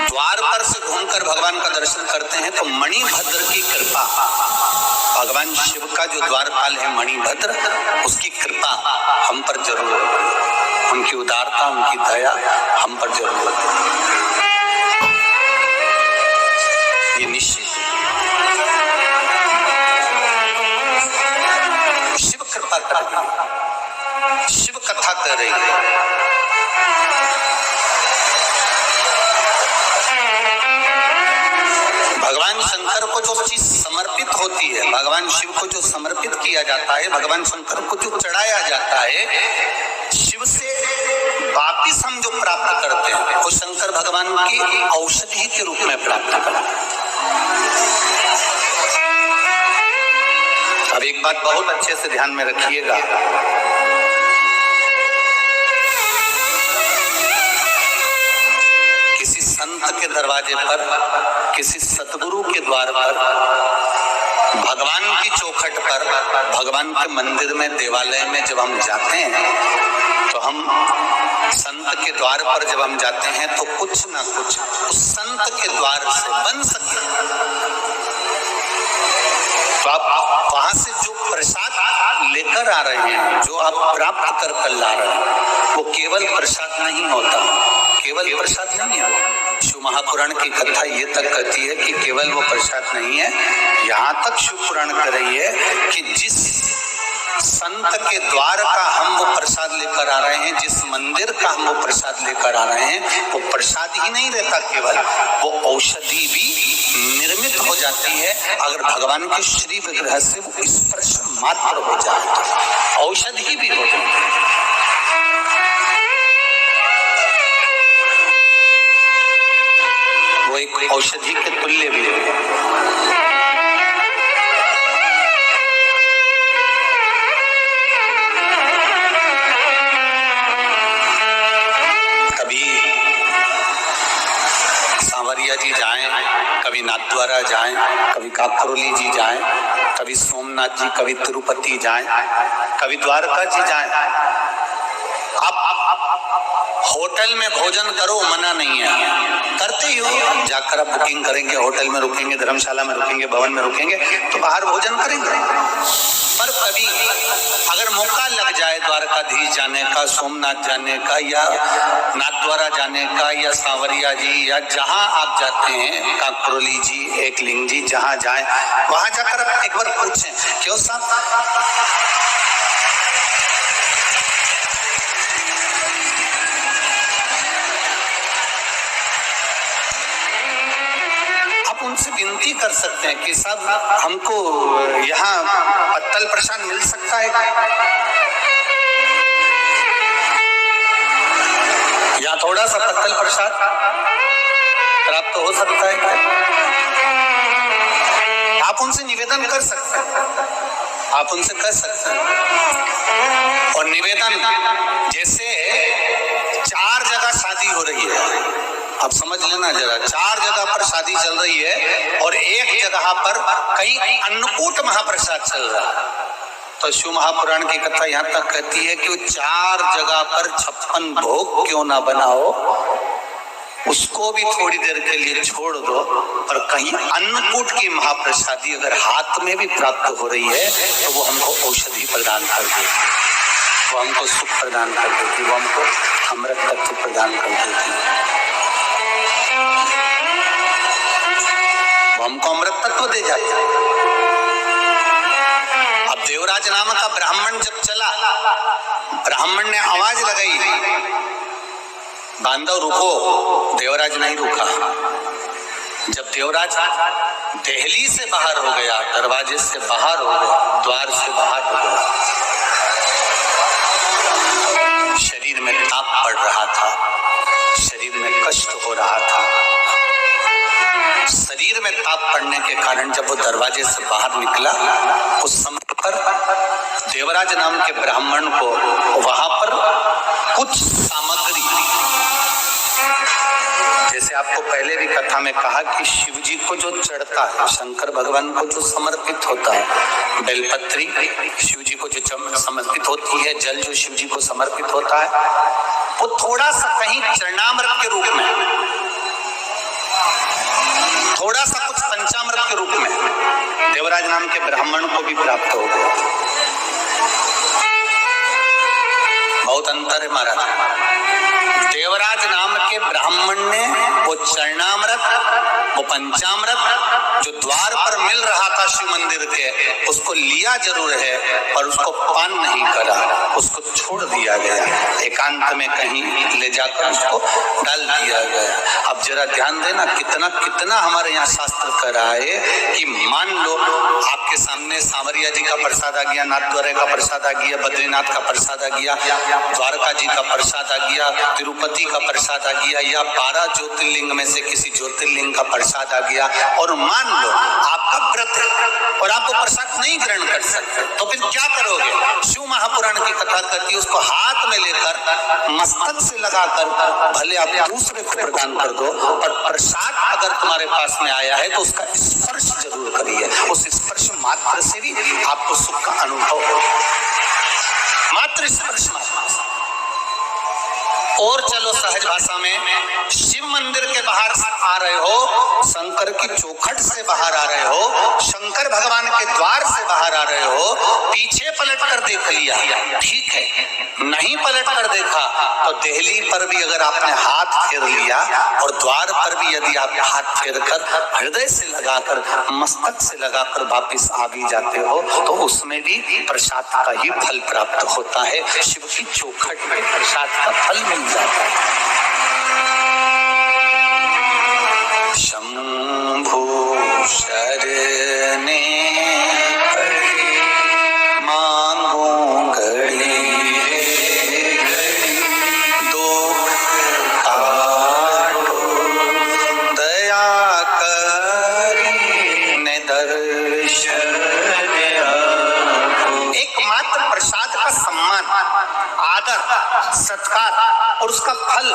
द्वार पर से घूमकर भगवान का दर्शन करते हैं तो मणिभद्र की कृपा भगवान शिव का जो द्वारपाल है मणिभद्र, उसकी कृपा हम पर जरूर होगी, उनकी उदारता, उनकी दया हम पर जरूर होगी, ये निश्चित। शिव कृपा कर रही है, शिव कथा कर रही है। भगवान शंकर को जो चीज समर्पित होती है, भगवान शिव को जो समर्पित किया जाता है, भगवान शंकर को जो चढ़ाया जाता है, शिव से वापिस हम जो प्राप्त करते हैं वो शंकर भगवान की औषधि के रूप में प्राप्त करते हैं। अब एक बात बहुत अच्छे से ध्यान में रखिएगा, किसी संत के दरवाजे पर, किसी सतगुरु के द्वार पर, भगवान की चौखट पर, भगवान के मंदिर में, देवालय में जब हम जाते हैं तो हम संत के द्वार पर जब हम जाते हैं तो कुछ ना कुछ उस संत के द्वार से बन सके, तो आप वहां से जो प्रसाद लेकर आ रहे हैं, जो आप प्राप्त कर ला रहे हैं, वो केवल प्रसाद नहीं होता, केवल प्रसाद नहीं है। शिव महापुराण की कथा ये तक कहती है कि केवल वो प्रसाद नहीं है, यहाँ तक शिव पुराण कह रही है कि जिस संत के द्वार का हम वो प्रसाद लेकर आ रहे हैं, जिस मंदिर का हम वो प्रसाद लेकर आ रहे हैं, वो प्रसाद ही नहीं रहता, केवल वो औषधि भी निर्मित हो जाती है। अगर भगवान के श्री विग्रह से वो स्पर्श मात्र हो जाए तो औषधि भी हो जाती है। वो एक औषधि के तुल्य भी है। सांवरिया जी जाएं, कभी नाथद्वारा जाएं, कभी काकरोली जी जाएं, कभी सोमनाथ जी, कभी तिरुपति जाएं, कभी द्वारका जी जाएं। आप होटल में भोजन करो, मना नहीं है, करते ही हो, जाकर आप बुकिंग करेंगे, होटल में रुकेंगे, धर्मशाला में रुकेंगे, भवन में रुकेंगे, तो बाहर भोजन करेंगे। पर कभी अगर मौका लग जाए द्वारकाधीश जाने का, सोमनाथ जाने का, या नाथद्वारा जाने का, या सांवरिया जी, या जहां आप जाते हैं, काकरोली जी, एकलिंग जी, जहां जाएं, वहां जाकर आप एक बार पूछें, क्यों साहब उनसे विनती कर सकते हैं कि साहब हमको यहाँ पत्तल प्रसाद मिल सकता है, या थोड़ा सा पत्तल प्रसाद प्राप्त हो सकता है क्या? आप उनसे निवेदन कर सकते हैं, आप उनसे कह सकते हैं। और निवेदन जैसे 4 जगह शादी हो रही है, आप समझ लेना जरा, 4 जगह पर शादी चल रही है और एक जगह पर कहीं अन्नकूट महाप्रसाद चल रहा है, तो शिव महापुराण की कथा यहाँ तक कहती है कि 4 जगह पर 56 भोग क्यों ना बनाओ, उसको भी थोड़ी देर के लिए छोड़ दो, पर कहीं अन्नकूट की महाप्रसादी अगर हाथ में भी प्राप्त हो रही है तो वो हमको औषधि प्रदान कर देती, वो हमको सुख प्रदान कर देती, वो हमको अमृत तत्व प्रदान कर देती, वो हमको अमृत तत्व दे जाती है। अब देवराज नाम का ब्राह्मण जब चला, ब्राह्मण ने आवाज लगाई, बांधव रुको, देवराज नहीं रुका। जब देवराज दहली से बाहर हो गया, दरवाजे से बाहर हो गया, द्वार से बाहर हो गया, शरीर में ताप पड़ रहा था, शरीर में कष्ट हो रहा था। शरीर में ताप पड़ने के कारण जब वो दरवाजे से बाहर निकला, उस समय पर देवराज नाम के ब्राह्मण को वहां पर कुछ सामग्री, जैसे आपको पहले भी कथा में कहा कि शिव जी को जो चढ़ता है, शंकर भगवान को जो समर्पित होता है, बेलपत्री शिव जी को जो समर्पित होती है, जल जो शिव जी को समर्पित होता है, वो थोड़ा सा कहीं चरणामृत के रूप में, थोड़ा सा कुछ पंचामृत के रूप में देवराज नाम के ब्राह्मण को भी प्राप्त हो गया। बहुत अंतर है महाराज। देवराज नाम के ब्राह्मण ने वो चरणामृत, वो पंचामृत जो द्वार पर मिल रहा था शिव मंदिर के, उसको लिया जरूर है पर उसको पान नहीं करा, उसको छोड़ दिया गया, एकांत में कहीं ले जाकर उसको डाल दिया गया। अब जरा ध्यान देना, कितना कितना हमारे यहाँ शास्त्र कह रहा है कि मान लो आपके सामने सांवरिया जी का प्रसाद आ गया, नाथद्वारा का प्रसाद आ गया, बद्रीनाथ का प्रसाद आ गया, द्वारका जी का प्रसाद आ गया, तिरुपति का प्रसाद आ गया, या 12 ज्योतिर्लिंग में से किसी ज्योतिर्लिंग का प्रसाद आ गया, और मान लो आपका व्रत है और आप वो प्रसाद नहीं ग्रहण कर सकते, तो फिर क्या करोगे? शिव महापुराण की कथा कहती है उसको हाथ में लेकर मस्तक से लगाकर भले आप दूसरे को प्रदान कर दो, पर प्रसाद अगर तुम्हारे पास में आया है तो उसका स्पर्श जरूर करिए। उस स्पर्श मात्र से भी आपको सुख का अनुभव हो, मात्र स्पर्श मात्र। और चलो सहज भाषा में, शिव मंदिर के बाहर आ रहे हो, शंकर की चौखट से बाहर आ रहे हो, शंकर भगवान के द्वार से बाहर आ रहे हो, पीछे पलट कर देख लिया, ठीक है, नहीं पलट कर देखा तो देहली पर भी अगर आपने हाथ फेर लिया और द्वार पर भी यदि आप हाथ फेर कर हृदय से लगाकर, मस्तक से लगाकर वापिस आ भी जाते हो तो उसमें भी प्रसाद का ही फल प्राप्त होता है। शिव की चौखट में प्रसाद का फल मिल जाता है। शंभु शरणे मांगो घड़ी दुख काटो, दया करी ने दर्शन आपो। एकमात्र प्रसाद का सम्मान, आदर, सत्कार और उसका फल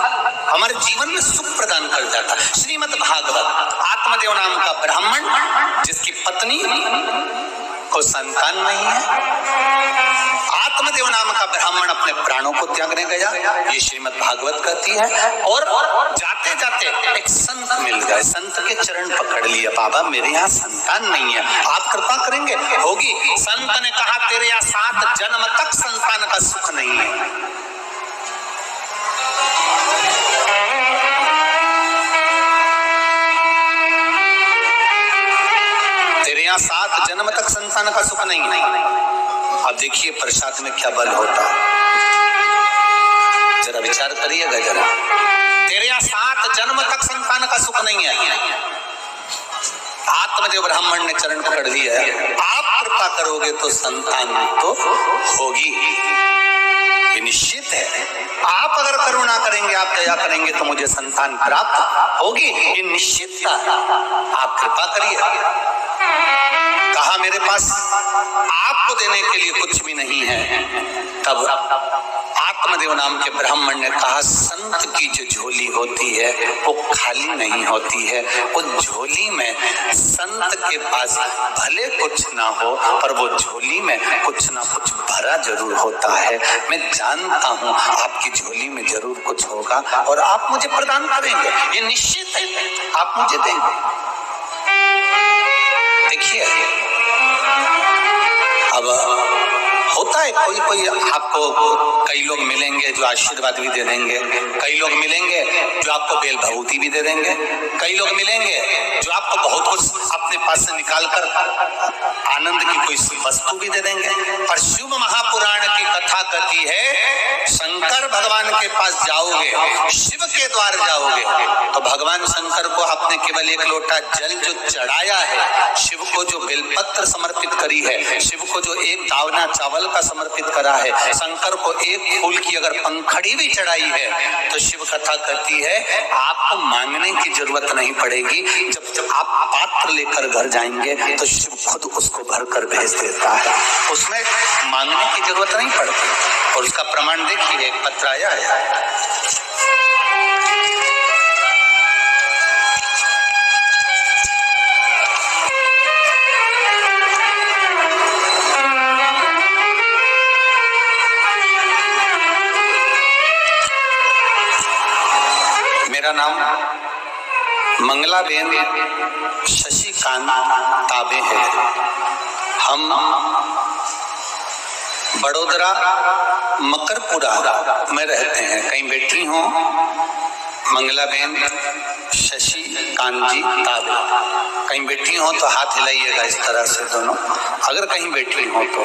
हमारे जीवन में सुख प्रदान कर जाता है। श्रीमद् भागवत, आत्मदेव नाम का ब्राह्मण जिसकी पत्नी को संतान नहीं है, आत्मदेव नाम का ब्राह्मण अपने प्राणों को त्यागने गया, ये श्रीमद् भागवत कहती है। और जाते जाते एक संत मिल गए, संत के चरण पकड़ लिए, बाबा मेरे यहाँ संतान नहीं है, आप कृपा करेंगे? होगी। संत ने कहा तेरे यहाँ 7 जन्म तक संतान का सुख नहीं है। तेरे यहाँ 7 जन्म तक संतान का सुख नहीं है। अब देखिए प्रसाद में क्या बल होता है, जरा विचार करिएगा जरा। तेरे यहाँ 7 जन्म तक संतान का सुख नहीं है। आत्मदेव ब्राह्मण ने चरण पकड़ लिया है, आप कृपा करोगे तो संतान तो होगी, ये निश्चित है। आप अगर करुणा करेंगे, आप दया करेंगे तो मुझे संतान प्राप्त होगी, ये निश्चितता है। आप कृपा करिए। कहा मेरे पास आपको देने के लिए कुछ भी नहीं है। तब आत्मदेव नाम के ब्राह्मण ने कहा संत की जो झोली होती है वो खाली नहीं होती है, वो झोली में संत के पास भले कुछ ना हो पर वो झोली में कुछ ना कुछ भरा जरूर होता है। मैं जानता हूँ आपकी झोली में जरूर कुछ होगा और आप मुझे प्रदान करेंगे, ये निश्चित है, आप मुझे देंगे। देखिए अब होता है कोई कोई आपको, कई लोग मिलेंगे जो आशीर्वाद भी दे देंगे, कई लोग मिलेंगे जो आपको बेल भभूति भी दे देंगे, कई लोग मिलेंगे जो आपको बहुत कुछ अपने पास से निकाल कर आनंद की कोई वस्तु भी दे देंगे। पर शिव महापुराण की कथा कहती है शंकर भगवान के पास जाओगे, शिव के द्वार जाओगे तो भगवान शंकर को आपने केवल 1 लोटा जल जो चढ़ाया है, शिव को जो बेलपत्र समर्पित करी है, शिव को जो 1 दावना चावल का समर्पित करा है, शंकर को 1 फूल की अगर पंखड़ी भी चढ़ाई है तो शिव कथा कहती है आपको मांगने की जरूरत नहीं पड़ेगी। जब आप पात्र लेकर घर जाएंगे तो शिव खुद उसको भर कर भेज देता है, उसमें मांगने की जरूरत नहीं पड़ती। और उसका प्रमाण देखिए, एक पत्र आया है, मेरा नाम मंगला मंगलाबेन शशिकांत ताबे है। हम बड़ोदरा मकरपुरा में रहते हैं। कहीं बैठी हो मंगलाबेन शशिकांत जी ताबे, कहीं बैठी हो तो हाथ हिलाइएगा इस तरह से दोनों, अगर कहीं बैठी हो तो।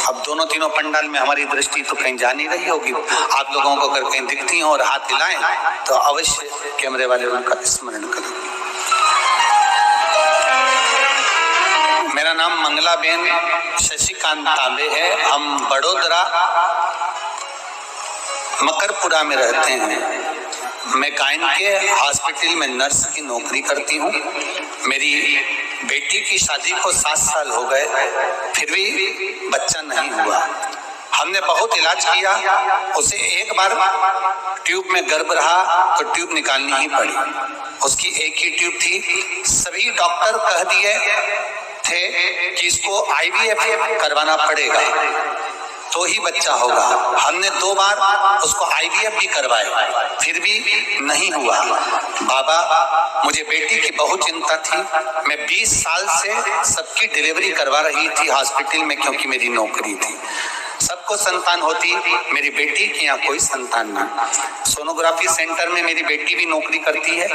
अब दोनों तीनों पंडाल में हमारी दृष्टि तो कहीं जा नहीं रही होगी, आप लोगों को अगर कहीं दिखती हो और हाथ हिलाएं तो अवश्य कैमरे वाले उनका स्मरण करें। मेरा नाम मंगलाबेन शशिकांत ताबे है। हम बड़ोदरा मकरपुरा में रहते हैं। मैं गायन के हॉस्पिटल में नर्स की नौकरी करती हूँ। मेरी बेटी की शादी को 7 साल हो गए, फिर भी बच्चा नहीं हुआ। हमने बहुत इलाज किया, उसे एक बार ट्यूब में गर्भ रहा तो ट्यूब निकालनी ही पड़ी। उसकी एक ही ट्यूब थी। सभी डॉक्टर कह दिए थे कि इसको IVF करवाना पड़ेगा तो ही बच्चा होगा। हमने 2 बार उसको IVF भी करवाए, फिर भी नहीं हुआ। बाबा, मुझे बेटी की बहुत चिंता थी। मैं 20 साल से सबकी डिलीवरी करवा रही थी हॉस्पिटल में, क्योंकि मेरी नौकरी थी। सबको संतान होती, मेरी बेटी के यहाँ कोई संतान ना। सोनोग्राफी सेंटर में मेरी बेटी भी नौकरी करती है,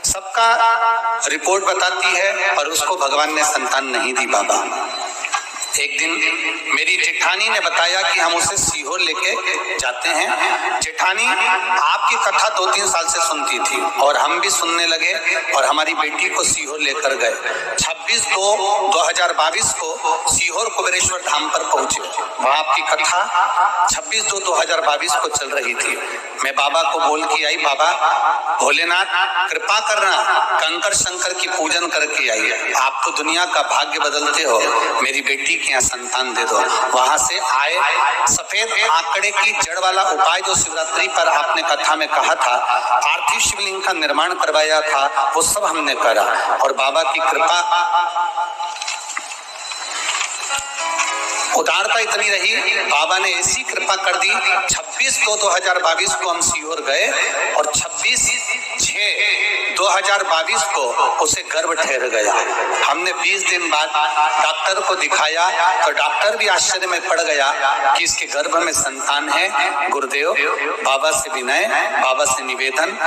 सबका रिपोर्ट बताती है, और उसको भगवान ने संतान नहीं दी। बाबा, एक दिन मेरी जेठानी ने बताया कि हम उसे सीहोर लेके जाते हैं। जेठानी आपकी कथा 2-3 साल से सुनती थी और हम भी सुनने लगे और हमारी बेटी को सीहोर लेकर गए। 26/2/2022 को सीहोर कुबेरेश्वर धाम पर पहुंचे। वहां आपकी कथा 26/2/2022 को चल रही थी। मैं बाबा को बोल के आई, बाबा भोलेनाथ कृपा करना, कंकर शंकर की पूजन करके आई। आप तो दुनिया का भाग्य बदलते हो, मेरी बेटी के यहाँ संतान दे दो। वहां से आए, सफेद आंकड़े की जड़ वाला उपाय जो शिवरात्रि पर आपने कथा में कहा था, पार्थिव शिवलिंग का निर्माण करवाया था, वो सब हमने करा। और बाबा की कृपा उदारता इतनी रही, बाबा ने ऐसी कृपा कर दी। 26/2/2022 को हम सीहोर गए और 26/6/2022 को उसे गर्भ ठहर गया। हमने 20 दिन बाद डॉक्टर को दिखाया तो डॉक्टर भी आश्चर्य में पड़ गया कि इसके गर्भ में संतान है। गुरुदेव, बाबा से विनय, बाबा से निवेदन,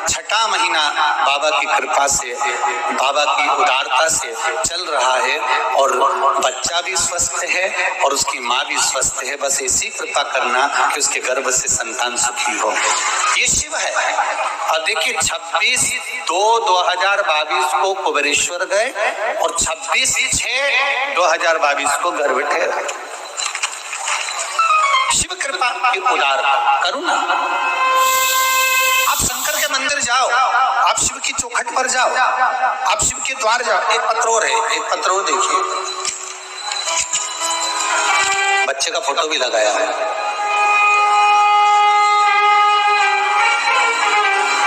6ठा महीना बाबा की कृपा से, बाबा की उदारता से चल रहा है और बच्चा भी स्वस्थ है और उसकी माँ भी स्वस्थ है। बस ऐसी कृपा करना कि उसके गर्भ से संतान सुखी हो। ये शिव है। और देखिए 26/2/2022 को कुबेरेश्वर गए और 26/6/2022 को गर्भ ठहरा। शिव कृपा की उदारता, करुणा। आप शंकर के मंदिर जाओ, आप शिव की चौखट पर जाओ, आप शिव के द्वार जाओ। एक पत्रोर है, एक पत्रोर देखिए, बच्चे का फोटो भी लगाया है।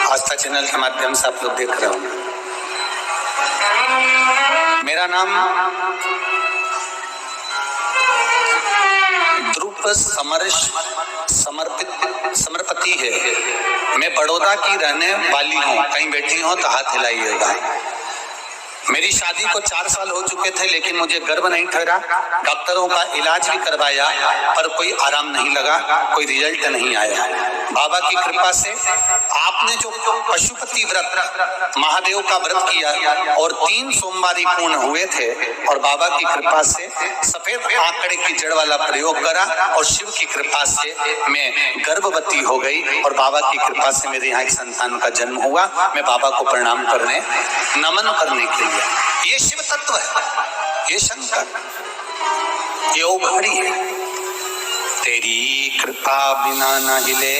आस्था चैनल के माध्यम से आप लोग देख रहे होंगे। मेरा नाम ध्रुव समर्पति है। मैं बड़ौदा की रहने वाली हूँ। कहीं बैठी हो तो हाथ हिलाइएगा। मेरी शादी को 4 साल हो चुके थे, लेकिन मुझे गर्भ नहीं ठहरा। डॉक्टरों का इलाज भी करवाया पर कोई आराम नहीं लगा, कोई रिजल्ट नहीं आया। बाबा की कृपा से आपने जो पशुपति व्रत, महादेव का व्रत किया और 3 सोमवारी पूर्ण हुए थे और बाबा की कृपा से सफेद आंकड़े की जड़ वाला प्रयोग करा और शिव की कृपा से मैं गर्भवती हो गई और बाबा की कृपा से मेरे यहाँ एक संतान का जन्म हुआ। मैं बाबा को प्रणाम करने, नमन करने के लिए, ये शिव तत्व है, ये शंकर, ये ओघड़ी है। तेरी कृपा बिना न हिले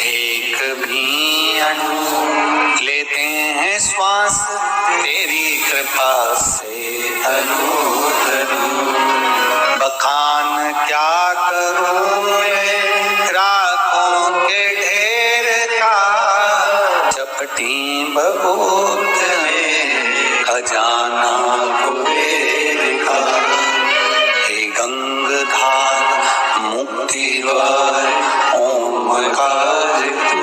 एक भी अणु, लेते हैं श्वास तेरी कृपा से धनु धनु। बखान क्या करूं मैं रातों के ढेर का, चपटी बबूत में खजाना कुबेर का। हे गंगधार मुक्ति द्वार ओमकार तू,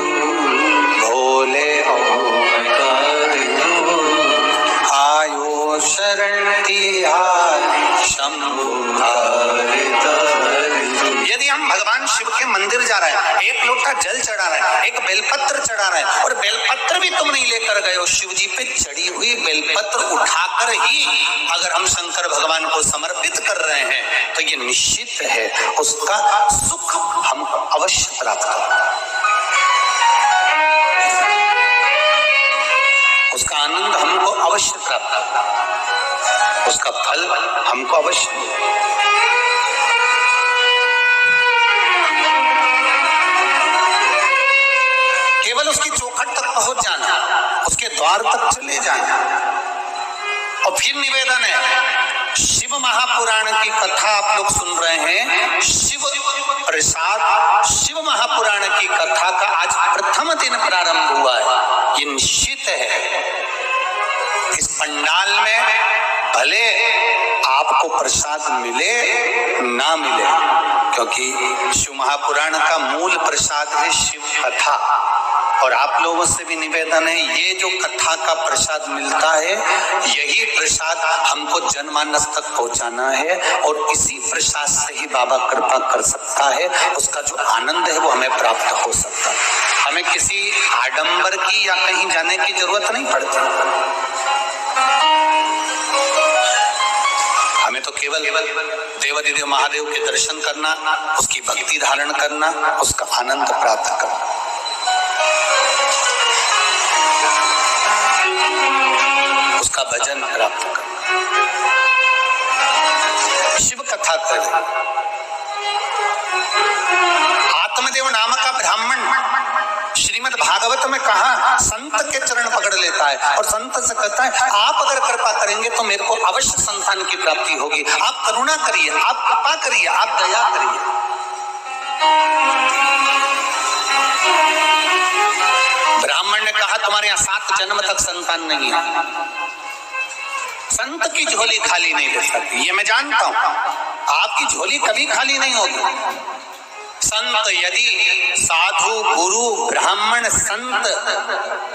भोले चरण तिहार शंभु भारित हरि। यदि हम भगवान शिव के मंदिर जा रहे हैं, एक लोटा जल चढ़ा रहे हैं, एक बेलपत्र चढ़ा रहे हैं, और बेलपत्र भी तुम नहीं लेकर गए हो, शिव जी पे चढ़ी हुई बेलपत्र उठाकर ही अगर हम शंकर भगवान को समर्पित कर रहे हैं तो ये निश्चित है उसका सुख हमको अवश्य प्राप्त होगा, उसका आनंद हमको अवश्य प्राप्त होगा, उसका फल हमको अवश्य मिलेगा। केवल उसकी चौखट तक पहुंच जाना, उसके द्वार तक चले जाना। और फिर निवेदन है, शिव महापुराण की कथा आप लोग सुन रहे हैं, शिव प्रसाद शिव महापुराण की कथा का आज प्रथम दिन प्रारंभ हुआ है। ये निश्चित है इस पंडाल में भले आपको प्रसाद मिले ना मिले, क्योंकि शिव महापुराण का मूल प्रसाद है शिव कथा। और आप लोगों से भी निवेदन है, ये जो कथा का प्रसाद मिलता है यही प्रसाद हमको जनमानस तक पहुंचाना है, और इसी प्रसाद से ही बाबा कृपा कर सकता है, उसका जो आनंद है वो हमें प्राप्त हो सकता है। हमें किसी आडंबर की या कहीं जाने की जरूरत नहीं पड़ती, हमें तो केवल देवाधिदेव महादेव के दर्शन करना, उसकी भक्ति धारण करना, उसका आनंद प्राप्त करना, उसका भजन प्राप्त करना, शिव कथा करें। आत्मदेव नाम का ब्राह्मण श्रीमद् भागवत में कहा संत के चरण पकड़ लेता है और संत से कहता है आप अगर कृपा करेंगे तो मेरे को अवश्य संतान की प्राप्ति होगी, आप करुणा करिए, आप कृपा करिए, आप दया करिए। ब्राह्मण ने कहा तुम्हारे यहाँ 7 जन्म तक संतान नहीं है, संत की झोली खाली नहीं दे सकती, ये मैं जानता हूं, आपकी झोली कभी खाली नहीं होगी। संत यदि साधु गुरु ब्राह्मण संत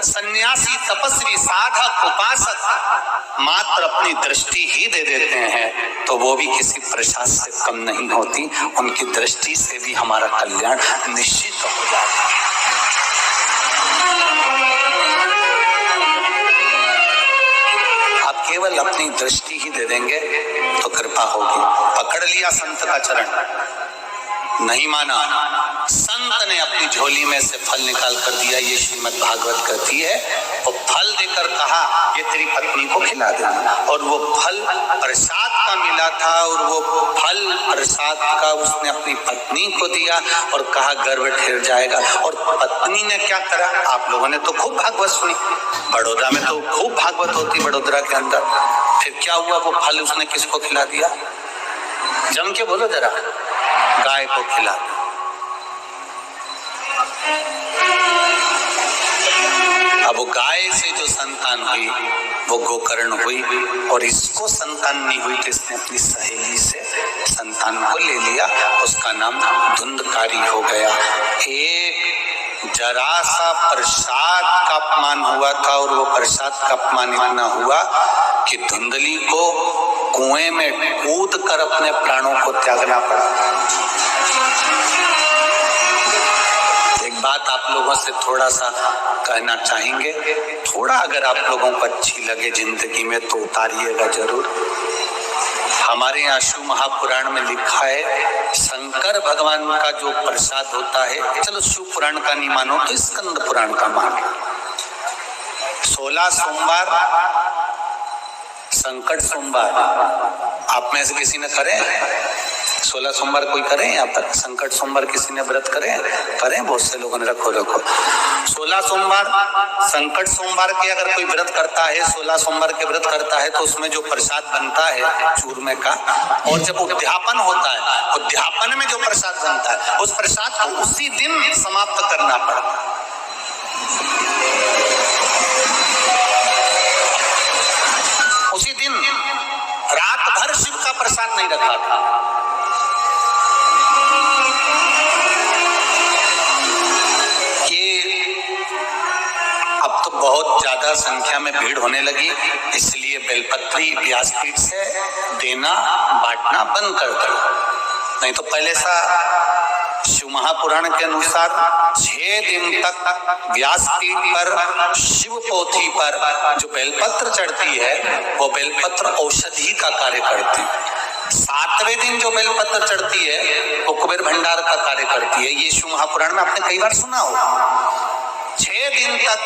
सन्यासी तपस्वी साधक उपासक मात्र अपनी दृष्टि ही दे देते हैं तो वो भी किसी प्रसाद से कम नहीं होती, उनकी दृष्टि से भी हमारा कल्याण निश्चित हो जाता है। आप केवल अपनी दृष्टि ही दे देंगे तो कृपा होगी। पकड़ लिया संत का चरण, नहीं माना, संत ने अपनी झोली में से फल निकाल कर दिया, ये श्रीमद् भागवत कहती है, और फल देकर कहा ये तेरी पत्नी को खिला देना, और वो फल प्रसाद का मिला था, और वो फल प्रसाद का उसने अपनी पत्नी को दिया और कहा गर्भ ठहर जाएगा। और पत्नी ने क्या करा, आप लोगों ने तो खूब भागवत सुनी, बड़ौदा में तो खूब भागवत होती, बड़ोदरा के अंदर। फिर क्या हुआ, वो फल उसने किसको खिला दिया, जम के बोलो जरा, गाय को खिला। अब वो गाय से जो संतान हुई वो गोकर्ण हुई, और इसको संतान नहीं हुई तो इसने अपनी सहेली से संतान को ले लिया, उसका नाम धुंधकारी हो गया। एक जरा सा प्रसाद का अपमान हुआ था, और वो प्रसाद का अपमान इतना हुआ कि धुंधली को कुएं में कूद कर अपने प्राणों को त्यागना पड़ा। एक बात आप लोगों से थोड़ा सा कहना चाहेंगे, थोड़ा अगर आप लोगों को अच्छी लगे जिंदगी में तो उतारिएगा जरूर। हमारे यहाँ शिव महापुराण में लिखा है शंकर भगवान का जो प्रसाद होता है, चलो शिव पुराण का नहीं मानो तो स्कंद पुराण का मानो, 16 सोमवार संकट सोमवार आप में से किसी ने करे? 16 सोमवार कोई करे यहाँ पर? संकट सोमवार किसी ने व्रत करें? बहुत से लोगों ने रखो 16 सोमवार संकट सोमवार के अगर कोई व्रत करता है, 16 सोमवार के व्रत करता है तो उसमें जो प्रसाद बनता है चूरमे का, और जब उद्यापन होता है, उद्यापन में जो प्रसाद बनता है उस प्रसाद को उसी दिन समाप्त करना पड़ता है। उसी दिन रात भर शिव का प्रसाद नहीं रखा था। ये अब तो बहुत ज्यादा संख्या में भीड़ होने लगी, इसलिए ये बेलपत्री व्यासपीठ से देना बांटना बंद कर दो। नहीं तो पहले सा शिव महापुराण के अनुसार 6 दिन तक व्यासपीठ पर शिव पोथी पर जो बेलपत्र चढ़ती है वो बेलपत्र औषधि का कार्य करती है। 7वें दिन जो बेलपत्र चढ़ती है वो कुबेर भंडार का कार्य करती है। ये शिव महापुराण में आपने कई बार सुना होगा। 6 दिन तक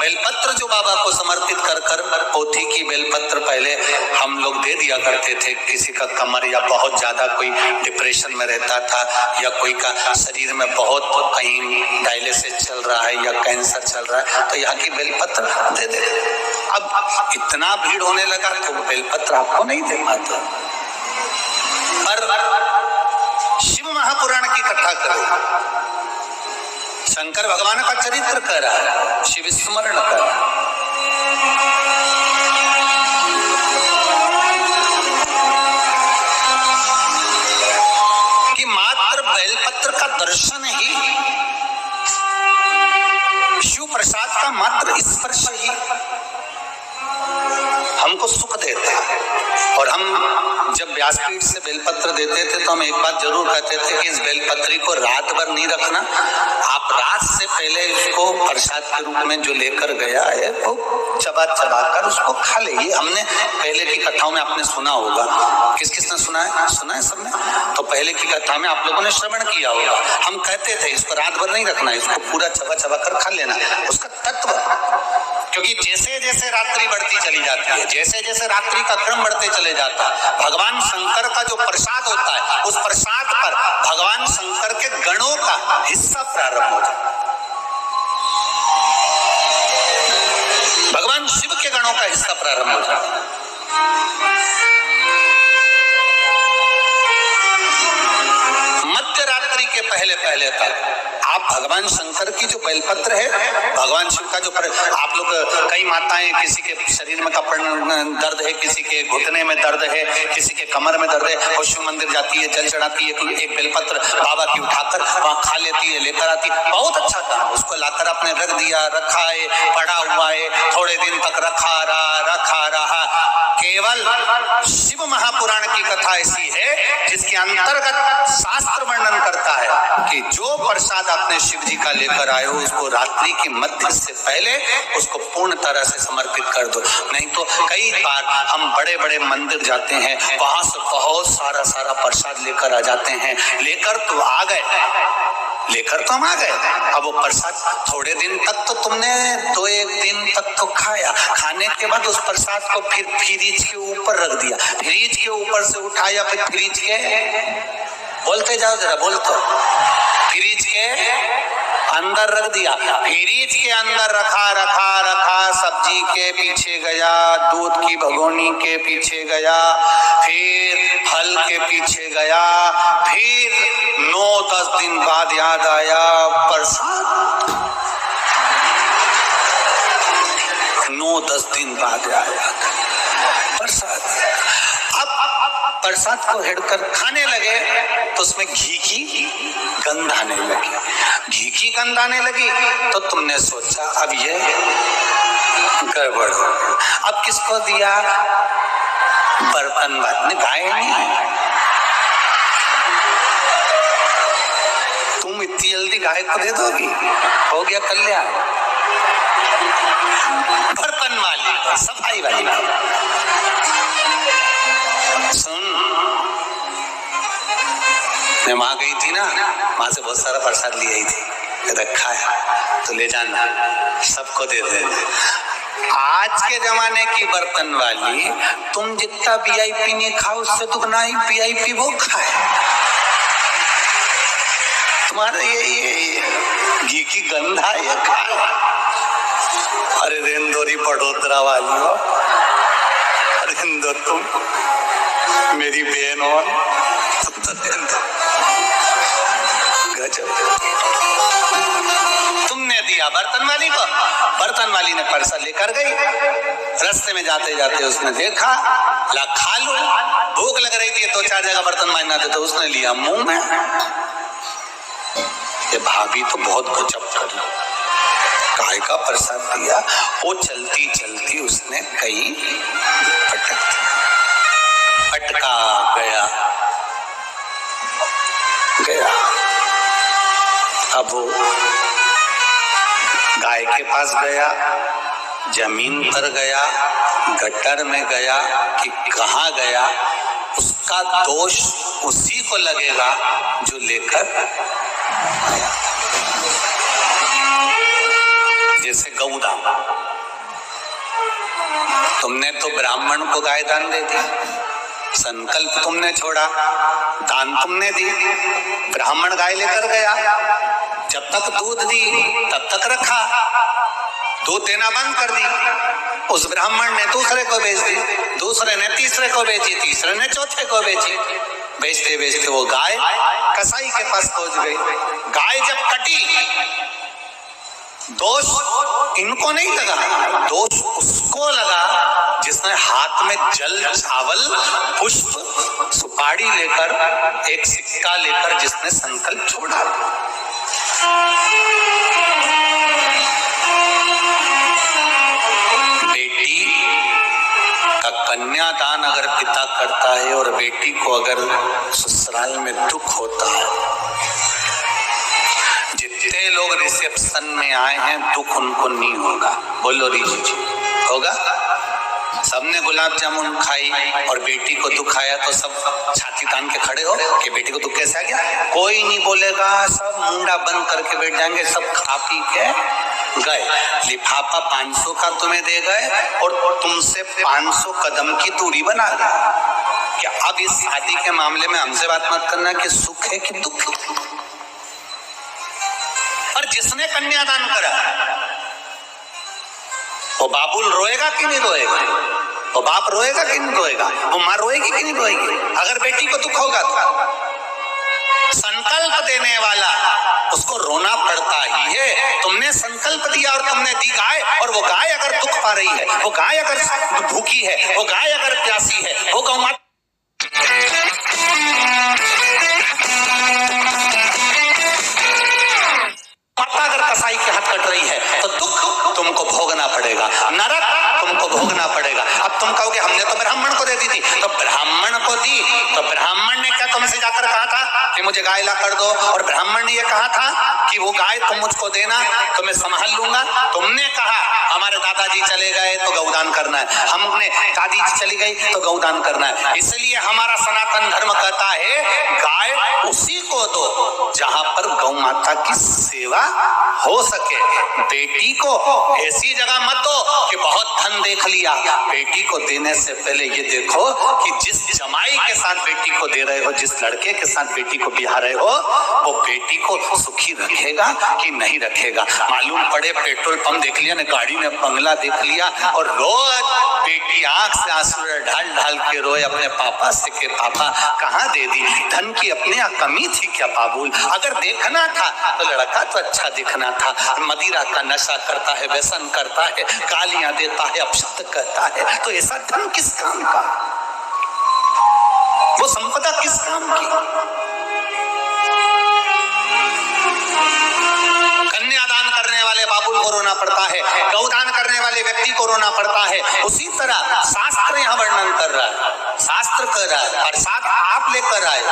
बेलपत्र जो बाबा को समर्पित कर कर पोथी की बेलपत्र पहले हम लोग दे दिया करते थे। किसी का कमर या बहुत ज्यादा कोई डिप्रेशन में रहता था या कोई का शरीर में बहुत कहीं डायलिसिस चल रहा है या कैंसर चल रहा है तो यहाँ की बेलपत्र दे दे। अब इतना भीड़ होने लगा तो बेलपत्र आपको नहीं दे पाता। पर शिव महापुराण की कथा करो, शंकर भगवान का चरित्र कह रहा है, शिव स्मरण कर रहा है। कि मात्र बेलपत्र का दर्शन ही, शिव प्रसाद का मात्र स्पर्श ही हमको सुख देता है। और हम जब व्यासपीठ से बेलपत्र देते थे तो हम एक बात जरूर कहते थे कि इस बेलपत्री को रात भर नहीं रखना, आप रात से पहले इसको प्रसाद के रूप में जो लेकर गया है वो चबा चबा कर उसको खा ले। ये हमने पहले की कथाओं में आपने सुना होगा। किस किसने सुना है सबने? तो पहले की कथा में आप लोगों ने श्रवण किया होगा। हम कहते थे इसको रात भर नहीं रखना, इसको पूरा चबा चबा कर खा लेना। उसका तत्व, क्योंकि जैसे जैसे रात्रि बढ़ती चली जाती है, जैसे जैसे रात्रि का क्रम बढ़ते चले जाता है, भगवान शंकर का जो प्रसाद होता है उस प्रसाद पर भगवान शंकर के गणों का हिस्सा प्रारंभ हो जाता है। भगवान शिव के गणों का हिस्सा प्रारंभ हो जाता है। मध्य रात्रि के पहले पहले तक आप भगवान शंकर की जो बेलपत्र है, भगवान शिव का जो आप लोग कई माताएं, किसी के शरीर में कपड़ दर्द है, किसी के घुटने में दर्द है, किसी के कमर में दर्द है, वो शिव मंदिर जाती है, जल चढ़ाती है, एक बेलपत्र बाबा की उठाकर वहां खा लेती है, लेकर आती है। बहुत अच्छा काम, उसको लाकर आपने रख दिया, रखा है, पड़ा हुआ है, थोड़े दिन तक रखा रहा। केवल शिव महापुराण की कथा ऐसी है जिसके अंतर्गत शास्त्र वर्णन करता है कि जो प्रसाद आपने शिव जी का लेकर आए हो उसको रात्रि के मध्य से पहले उसको पूर्ण तरह से समर्पित कर दो। नहीं तो कई बार हम बड़े बड़े मंदिर जाते हैं, वहां से बहुत सारा प्रसाद लेकर आ जाते हैं, लेकर तो हम आ गए। अब वो प्रसाद थोड़े दिन तक तो तुमने 2-1 दिन तक तो खाया, खाने के बाद उस प्रसाद को फिर फ्रिज के ऊपर रख दिया, फ्रिज के ऊपर से उठाया, फिर फ्रिज के, बोलते जाओ जरा, बोलते, फ्रिज के अंदर रख दिया, फ्रिज के अंदर रखा, सब्जी के पीछे गया, दूध की भगोनी के पीछे गया, फिर फल के पीछे गया, फिर 9-10 दिन बाद याद आया प्रसाद, 9-10 दिन बाद आया प्रसाद। अब प्रसाद को हिड़कर खाने लगे तो उसमें घी की गंध आने लगी, तो तुमने सोचा अब ये गड़बड़ हो। अब किसको दिया? बर्तन वाले ने, गाय नहीं। तुम इतनी जल्दी गाय को दे दोगी? हो गया कल्याण। बर्तन वाली, सफाई वाली। सुन, मैं वहां गई थी ना, वहां से बहुत सारा प्रसाद ले आई थी, रखा है तो ले जाना, सबको दे देना। आज के जमाने की बर्तन वाली, तुम जितना वीआईपी नहीं खाओ उससे दुगना ही वीआईपी वो खाए। तुम्हारा ये घी की गंध है, ये खाए। अरे रेंदोरी पड़ोदरा वाली हो, रेंदो तुम मेरी बहन हो, तुम तो गजब। तुमने दिया बर्तन वाली को, बर्तन वाली ने परसा लेकर गई, रास्ते में जाते जाते उसने देखा, ला खा लो, भूख लग रही थी, 2-4 जगह बर्तन मांजना थे तो उसने लिया मुंह में। ये भाभी तो बहुत गजब कर लो, गाय का प्रसाद दिया। वो चलती चलती उसने कहीं पटक दिया, पटका गया। अब वो गाय के पास गया, जमीन पर गया, गटर में गया कि कहाँ गया, उसका दोष उसी को लगेगा जो लेकर आया। जैसे गौदान, तुमने तो ब्राह्मण को गाय दान दे दी, संकल्प तुमने छोड़ा, दान तुमने दी, ब्राह्मण गाय लेकर गया, जब तक दूध दी तब तक रखा, दूध देना बंद कर दी, उस ब्राह्मण ने दूसरे को बेच दी, दूसरे ने तीसरे को बेची, तीसरे ने चौथे को बेची। बेचते बेचते वो गाय कसाई के पास पहुंच गई। गाय जब कटी, दोष इनको नहीं लगा, दोष उसको लगा जिसने हाथ में जल, चावल, पुष्प, सुपारी लेकर, एक सिक्का लेकर जिसने संकल्प छोड़ा। बेटी का कन्यादान अगर पिता करता है और बेटी को अगर ससुराल में दुख होता है, जितने लोग रिसेप्शन में आए हैं दुख उनको नहीं होगा। बोलो ऋषि जी, होगा? सबने गुलाब जामुन खाई और बेटी को दुख आया तो सब छाती तान के खड़े हो कि बेटी को दुख कैसे आ गया? कोई नहीं बोलेगा, सब मुंडा बंद करके बैठ जाएंगे, सब खा पी के गए। लिफाफा 500 का तुम्हें दे गए और तुमसे 500 कदम की दूरी बना गए। क्या अब इस शादी के मामले में हमसे बात मत करना कि सुख है कि दुख है। और जिसने कन्यादान करा वो बाबुल रोएगा कि नहीं रोएगा? वो बाप रोएगा कि नहीं रोएगा? वो माँ रोएगी कि नहीं रोएगी? अगर बेटी को दुख होगा तो संकल्प देने वाला उसको रोना पड़ता ही है। तुमने संकल्प दिया और तुमने दी गाय, और वो गाय अगर दुख पा रही है, वो गाय अगर भूखी है, वो गाय अगर प्यासी है, वो गौ माता अगर कसाई के हाथ कट रही है तो दुख तुमको भोगना पड़ेगा, नरक तुमको भोगना पड़ेगा। अब तुम कहोगे हमने तो ब्राह्मण को दे दी थी, तो ब्राह्मण को दी तो ब्राह्मण ने क्या तुमसे जाकर कहा था कि मुझे गाय ला कर दो? और ब्राह्मण ने ये कहा था कि वो गाय तुम मुझको देना तो मैं संभाल लूंगा। तुमने कहा हमारे दादाजी चले गए तो गौदान करना है, हमने दादी चली गई तो गौदान करना है। इसलिए हमारा सनातन धर्म कहता है गाय उसी को दो जहां पर गौ माता की सेवा हो सके। बेटी को ऐसी जगह मत दो कि बहुत धन देख लिया। बेटी को देने से पहले ये देखो कि जिस जमाई के साथ बेटी को दे रहे हो, जिस लड़के के साथ बेटी को बिहा रहे हो, वो बेटी को सुखी रखेगा कि नहीं रखेगा। मालूम पड़े पेट्रोल पंप देख लिया, गाड़ी में बंगला देख लिया और रोज बेटी आंख से आंसू ढाल ढाल के रोए अपने पापा से कि पापा कहाँ दे दी? धन की अपने यहाँ कमी थी क्या बाबूल? अगर देखना था तो लड़का तो अच्छा दिखना था। मदिरा का नशा करता है, व्यसन करता है, गालियां देता है, अपशब्द कहता है, तो ऐसा धन किस काम का? वो संपदा किस काम की? कन्यादान करने वाले बाबुल को रोना पड़ता है, गौदान करने वाले व्यक्ति को रोना पड़ता है। उसी तरह शास्त्र यहाँ वर्णन कर रहा है, शास्त्र कर रहा है, प्रसाद आप लेकर आए,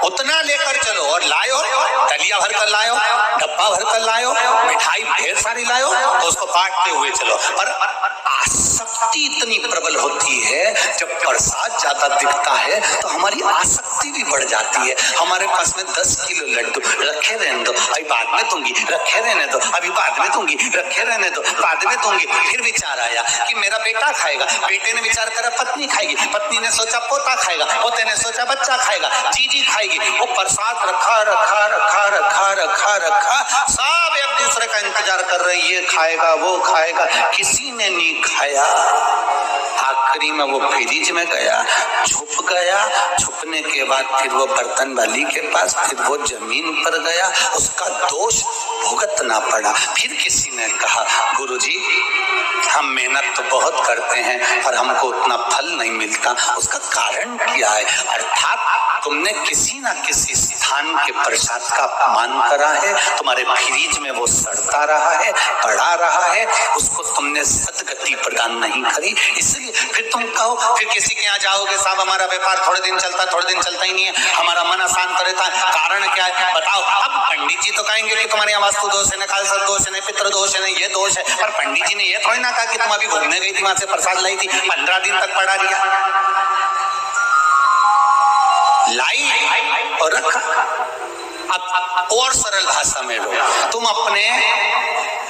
उतना लेकर चलो और लायो, दलिया भर कर लायो, डब्बा भर कर लायो, मिठाई ढेर सारी लायो, तो उसको बांटते हुए चलो। पर आसक्ति इतनी प्रबल होती है, जब प्रसाद ज्यादा दिखता है तो हमारी आसक्ति भी बढ़ जाती है। हमारे पास में 10 किलो लड्डू रखे रहने दो, अभी बाद में दूंगी, रखे रहने दो, अभी बाद में दूंगी, रखे रहने दो, बाद में दूंगी। फिर विचार आया कि मेरा बेटा खाएगा, बेटे ने विचार करा पत्नी खाएगी, पत्नी ने सोचा पोता खाएगा, पोते ने सोचा बच्चा खाएगा, जीजी खाएगी। वो प्रसाद रखा रखा रखा रखा रखा रखा, सब एक दूसरे का इंतजार कर रहे, ये खाएगा वो खाएगा, किसी ने नहीं खाया। आखिरी में वो फ्रिज में गया, छुप गया, छुपने के बाद फिर वो बर्तन वाली के पास, फिर वो जमीन पर गया, उसका दोष भुगतना पड़ा। फिर किसी ने कहा गुरुजी हम मेहनत तो बहुत करते हैं पर हमको उतना फल नहीं मिलता, उसका कारण क्या है? अर्थात तुमने किसी ना किसी स्थान के प्रसाद का अपमान करा है, तुम्हारे फ्रिज में वो सड़ता रहा है, पड़ा रहा है, उसको तुमने सदगति प्रदान नहीं करी, इसलिए फिर तुम कहो, फिर किसी के यहाँ जाओगे, साहब हमारा व्यापार थोड़े दिन चलता ही नहीं है, हमारा मन अशांत रहता है, कारण क्या है बताओ। अब पंडित जी तो कहेंगे कि तुम्हारे यहाँ वास्तु दोष है, खालसा दोष है, पितृ दोष है, ये दोष है, पर पंडित जी ने ये थोड़ी ना कहा कि तुम अभी घूमने गई थी, वहां से प्रसाद लाई थी, 15 दिन तक पड़ा दिया, लाई और रखा। अब और सरल भाषा में लो, तुम अपने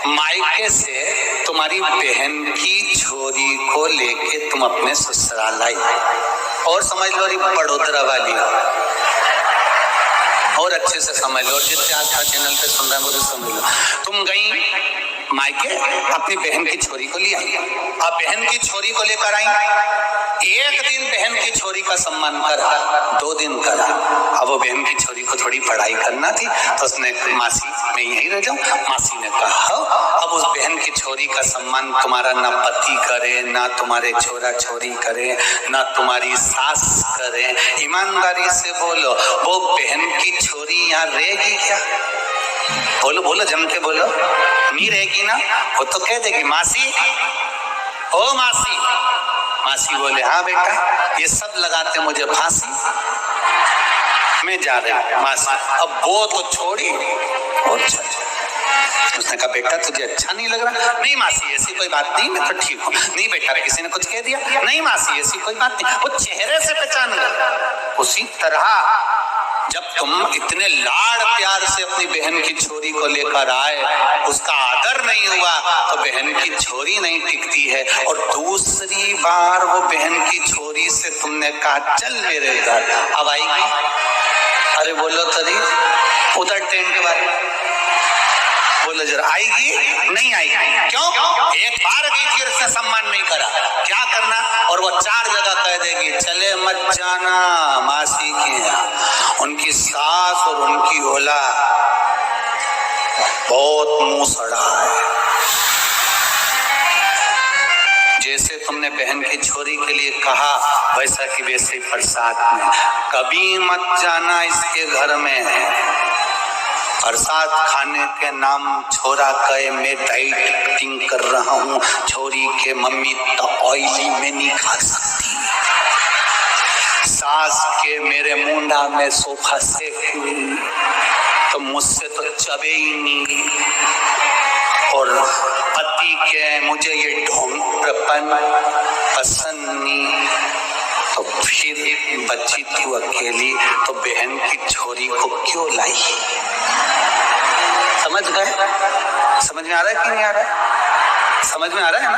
मायके से तुम्हारी बहन की छोरी को लेके तुम अपने ससुराल आई, और समझ लो बड़ोदरा वाली, और अच्छे से समझ लो, और जितने आज चैनल पे सुन रहे हैं वो समझ लो, तुम गई मायके अपनी बहन की छोरी को ले आई, अब बहन की छोरी को लेकर आई, एक दिन बहन की छोरी का सम्मान करा, 2 दिन करा, अब वो बहन की छोरी को थोड़ी पढ़ाई करना थी, तो उसने मासी मैं यहीं रह जाऊं, मासी ने कहा अब उस बहन की छोरी का सम्मान तुम्हारा ना पति करे, ना तुम्हारे छोरा छोरी करे, ना तुम्हारी सास करे, ईमानदारी से बोलो, वो बहन की छोरी यहाँ रहेगी क्या? बोलो बोलो, जम के बोलो, नहीं रहेगी ना, वो तो कह देगी मासी, ओ मासी, मासी बोले हाँ बेटा, ये सब लगाते मुझे फांसी, मैं जा रही हूँ मासी, अब वो तो छोड़ी, उसने कहा बेटा तुझे अच्छा नहीं लग रहा? नहीं मासी ऐसी कोई बात नहीं, मैं तो ठीक हूँ। नहीं बेटा किसी ने कुछ कह दिया? नहीं मासी ऐसी कोई बात नहीं, वो चेहरे से पहचान गया। उसी तरह जब तुम इतने लाड़ प्यार से अपनी बहन की छोरी को लेकर आए, उसका आदर नहीं हुआ तो बहन की छोरी नहीं टिकती है, और दूसरी बार वो बहन की छोरी से तुमने कहा चल मेरे घर, अब आएगी? अरे बोलो तरी, उधर टेंट वाले बोलो जरा, आएगी? नहीं आएगी। क्यों? एक बार गई थी, उसने सम्मान नहीं करा, क्या करना? और वो 4 जगह कह देगी चले मत जाना मासी के यहाँ, उनकी सास और उनकी औलाद बहुत मुंह सड़ा है। जैसे तुमने बहन की छोरी के लिए कहा, वैसा कि वैसे प्रसाद में कभी मत जाना, इसके घर में प्रसाद खाने के नाम छोरा कहे मैं डाइट कटिंग कर रहा हूँ, छोरी के मम्मी तो ऑयली में नहीं खा सकती, सास के मेरे मुंडा में सोफा सेक हुई तो मुझसे तो चबे ही नहीं, और पति के मुझे ये ढोंगपन पसंद नहीं, तो फिर बच्ची थी अकेली, तो बहन की छोरी को क्यों लाई? समझ गए? समझ में आ रहा है कि नहीं आ रहा है? समझ में आ रहा है ना?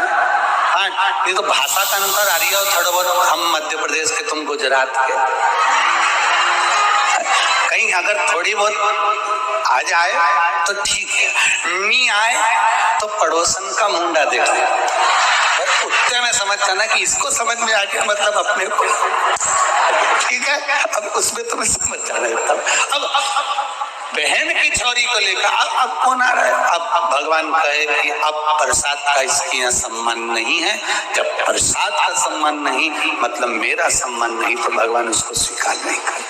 हाँ, ये तो भाषा का अंतर आ रही है, और थोड़ा बहुत हम मध्य प्रदेश के, तुम गुजरात के, कहीं अगर थोड़ी बहुत आ जाए तो ठीक है, नहीं आए तो पड़ोसन का मुंडा देखो, उत्ते में समझ जाना कि इसको समझ में आ गया, मतलब अपने को, ठीक है? अब उसमें तुम्हें समझ जाना है। अब बहन की छोरी को लेकर अब कौन आ रहा है? अब भगवान कहे कि अब प्रसाद का इसके यहाँ सम्मान नहीं है, जब प्रसाद का सम्मान नहीं मतलब मेरा सम्मान नहीं, तो भगवान उसको स्वीकार नहीं कर।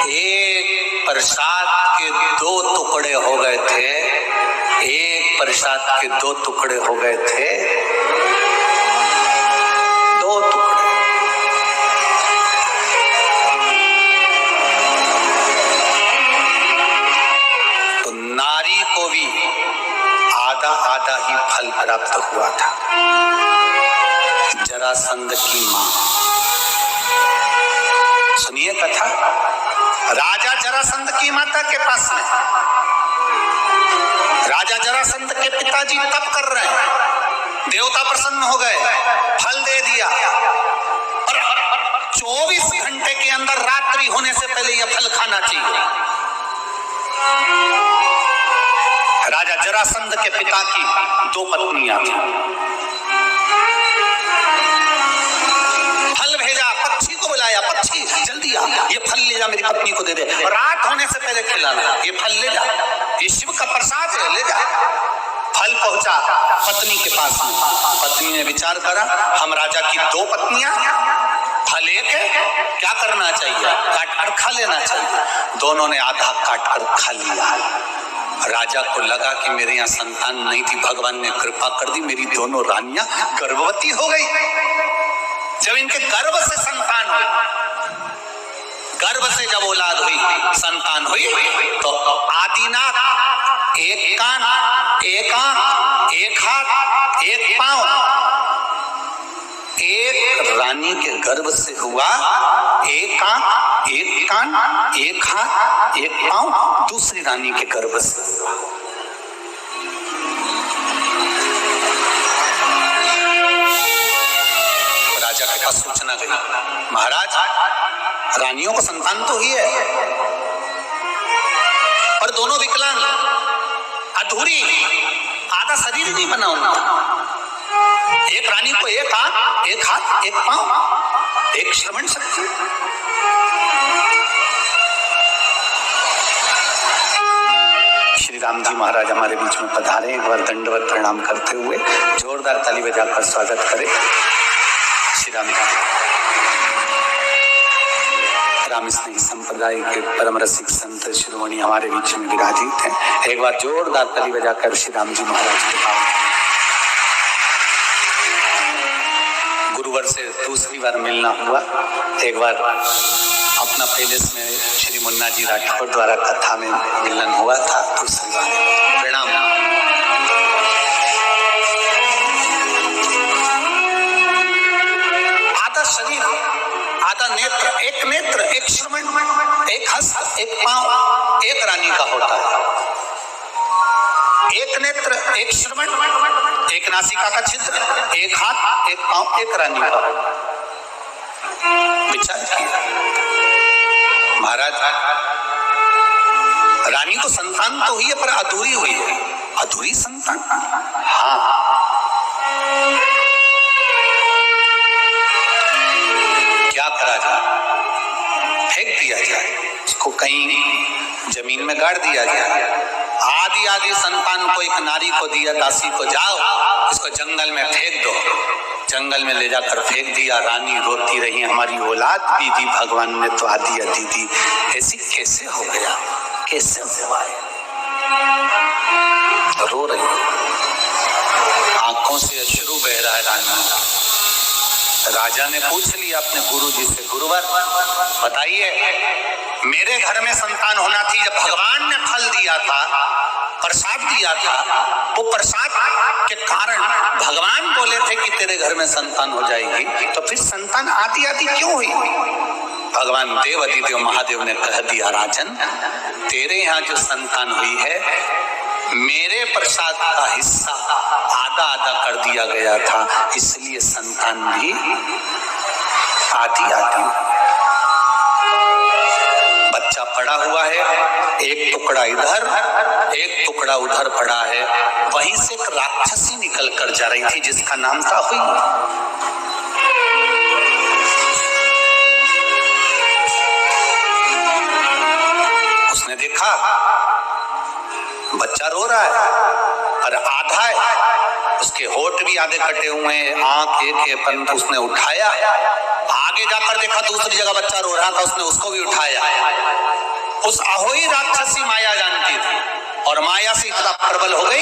एक प्रसाद के 2 टुकड़े हो गए थे, एक प्रसाद के 2 टुकड़े हो गए थे, 2 टुकड़े। तो नारी को भी आधा आधा ही फल प्राप्त हुआ था। जरासंध की मां, सुनिए कथा, राजा जरासंध की माता के पास में, राजा जरासंध के पिताजी तप कर रहे हैं, देवता प्रसन्न हो गए, फल दे दिया, और 24 घंटे के अंदर रात्रि होने से पहले यह फल खाना चाहिए। राजा जरासंध के पिता की 2 पत्नियां थी, फल भेजा, पक्षी को बुलाया, पक्षी जल्दी आ, ये फल ले जा मेरी पत्नी को दे दे, रात होने से पहले खिलाना, ये फल ले जा, ये शिव का प्रसाद है, ले जा। फल पहुंचा पत्नी के पास में। पत्नी ने विचार करा, हम राजा की 2 पत्नियां, फल एक है, क्या करना चाहिए, काट कर खा लेना चाहिए। दोनों ने आधा काट कर खा लिया। राजा को लगा कि मेरे यहाँ संतान नहीं थी, भगवान ने कृपा कर दी, मेरी दोनों रानियां गर्भवती हो गई। जब इनके गर्भ से संतान हुई, गर्भ से जब औलाद हुई, संतान हुई, तो आदिनाथ एक कान, एक आंख, एक हाथ, एक पांव, एक रानी के गर्भ से हुआ। एक आंख, एक कान, एक हाथ, एक पांव दूसरी रानी के गर्भ से। राजा के पास सूचना गई, महाराज रानियों को संतान तो ही है, पर दोनों विकलांग, अधूरी, आधा शरीर नहीं बना उनका। एक रानी को एक आंख, एक हाथ, एक पांव, एक श्रवण शक्ति। श्री राम जी महाराज हमारे बीच में पधारे। एक बार दंडवत प्रणाम करते हुए जोरदार ताली बजाकर स्वागत करें। श्री राम राम स्नेही संप्रदाय के परम रसिक संत शिरोमणि हमारे बीच में विराजित हैं। एक बार जोरदार ताली बजाकर श्री राम जी महाराज के पास। गुरुवर से दूसरी बार मिलना हुआ। एक बार अपना पैलेस में श्री मुन्ना जी राठौर द्वारा कथा में मिलन हुआ था, दूसरी बार प्रणाम। आधा शरीर, आधा नेत्र, एक श्रवण, एक हस्त, एक पांव एक रानी का होता है। एक नेत्र, एक श्रवण, एक नासिका का छिद्र, एक हाथ, एक पांव एक रानी का। विचार किया महाराज, रानी को संतान तो हुई है पर अधूरी हुई है। अधूरी संतान, हाँ, क्या करा जाए? फेंक दिया जाए, इसको कहीं जमीन में गाड़ दिया जाए। आदि आदि संतान को एक नारी को दिया, दासी को, जाओ इसको जंगल में फेंक दो। जंगल में ले जाकर फेंक दिया। रानी रोती रही, हमारी औलाद भी दी भगवान ने तो आदि आदि दी। ऐसी कैसे हो गया, कैसे हुआ? रो रही, आंखों से अश्रु बह रहा है रानी। राजा ने पूछ लिया अपने गुरुजी से, गुरुवर बताइए, मेरे घर में संतान होना थी, जब भगवान ने फल दिया था, प्रसाद दिया था, वो प्रसाद के कारण भगवान बोले थे कि तेरे घर में संतान हो जाएगी, तो फिर संतान आदि आदि क्यों हुई? भगवान देव अधिदेव महादेव ने कह दिया, राजन तेरे यहाँ जो संतान हुई है, मेरे प्रसाद का हिस्सा आधा आधा कर दिया गया था, इसलिए संतान भी आदि आदि। बच्चा पड़ा हुआ है, एक टुकड़ा इधर, एक टुकड़ा उधर पड़ा है। वहीं से एक राक्षसी निकल कर जा रही थी जिसका नाम था हुई। उसने देखा बच्चा रो रहा है और आधा है, उसके होठ भी आधे कटे हुए हैं, आंख एक है, परंतु उसने उठाया। आगे जाकर देखा दूसरी जगह बच्चा रो रहा था, उसने उसको भी उठाया। उस अहोई राक्षसी माया जानती थी और माया से इतना प्रबल हो गई,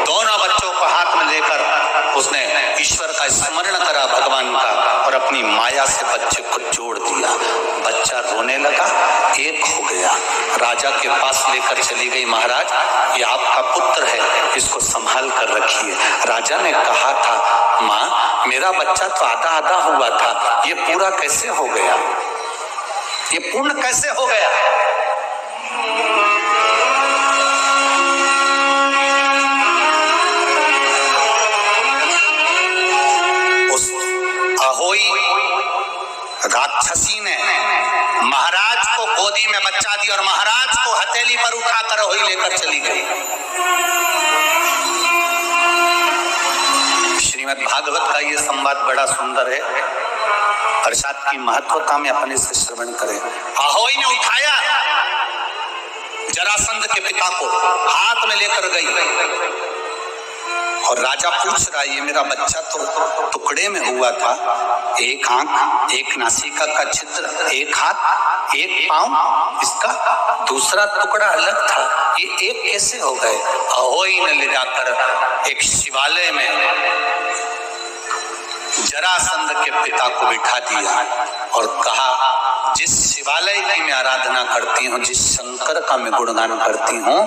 दोनों बच्चों को हाथ में लेकर उसने ईश्वर का स्मरण करा, भगवान का, और अपनी माया से बच्चे को जोड़ दिया। बच्चा रोने लगा, एक हो गया। राजा के पास लेकर चली गई, महाराज ये आपका पुत्र है, इसको संभाल कर रखिए। राजा ने कहा था, माँ मेरा बच्चा तो आधा आधा हुआ था, ये पूरा कैसे हो गया, ये पूर्ण कैसे हो गया? उस अहोई राक्षसी ने महाराज को गोदी में बच्चा दिया और महाराज को हथेली पर उठाकर अहोई लेकर चली गई। श्रीमद् भागवत का ये संवाद बड़ा सुंदर है, प्रसाद की महत्वता में अपने से श्रवण करें। अहोई ने उठाया, जरासंध के पिता को हाथ में लेकर गई, और राजा पूछ रहा है ये मेरा बच्चा तो टुकड़े में हुआ था, एक आंख, एक नासिका का छिद्र, एक हाथ, एक पांव, इसका दूसरा टुकड़ा अलग था, ये एक कैसे हो गए? अहोई ने ले जाकर एक शिवालय में जरासंध के पिता को बिठा दिया और कहा जिस शिवालय की मैं आराधना करती हूँ, जिस शंकर का मैं गुणगान करती हूँ,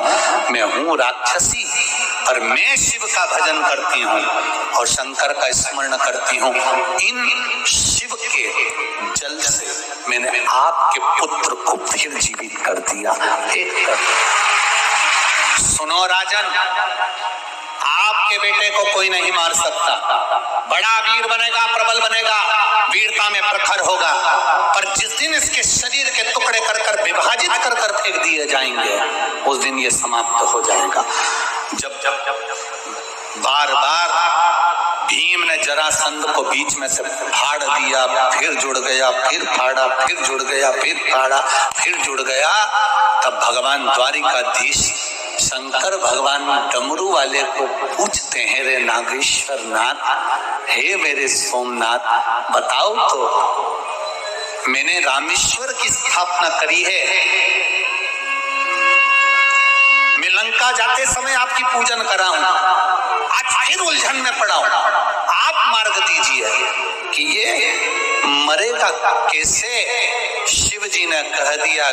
मैं हूँ राक्षसी और मैं शिव का भजन करती हूँ और शंकर का स्मरण करती हूँ। इन शिव के जल से मैंने आपके पुत्र को फिर जीवित कर दिया। सुनो राजन, आपके बेटे को कोई नहीं मार सकता, बड़ा वीर बनेगा, प्रबल बनेगा, वीरता में प्रखर होगा, पर जिस दिन इसके शरीर के टुकड़े कर कर विभाजित कर कर फेंक दिए जाएंगे, उस दिन ये समाप्त हो जाएगा। जब बार बार भीम ने जरासंध को बीच में से फाड़ दिया, फिर जुड़ गया, फिर फाड़ा, फिर जुड़ गया, फिर फाड़ा, फिर जुड़ गया, तब भगवान द्वारिकाधीश शंकर भगवान डमरू वाले को पूछते हैं, रे नागेश्वर नाथ, हे मेरे सोमनाथ, बताओ तो मैंने रामेश्वर की स्थापना करी है, मैं लंका जाते समय आपकी पूजन करा हूं, आज फिर उलझन में पड़ा हूं, आप मार्ग दीजिए कि ये मरेगा कैसे। शिव जी ने कह दिया,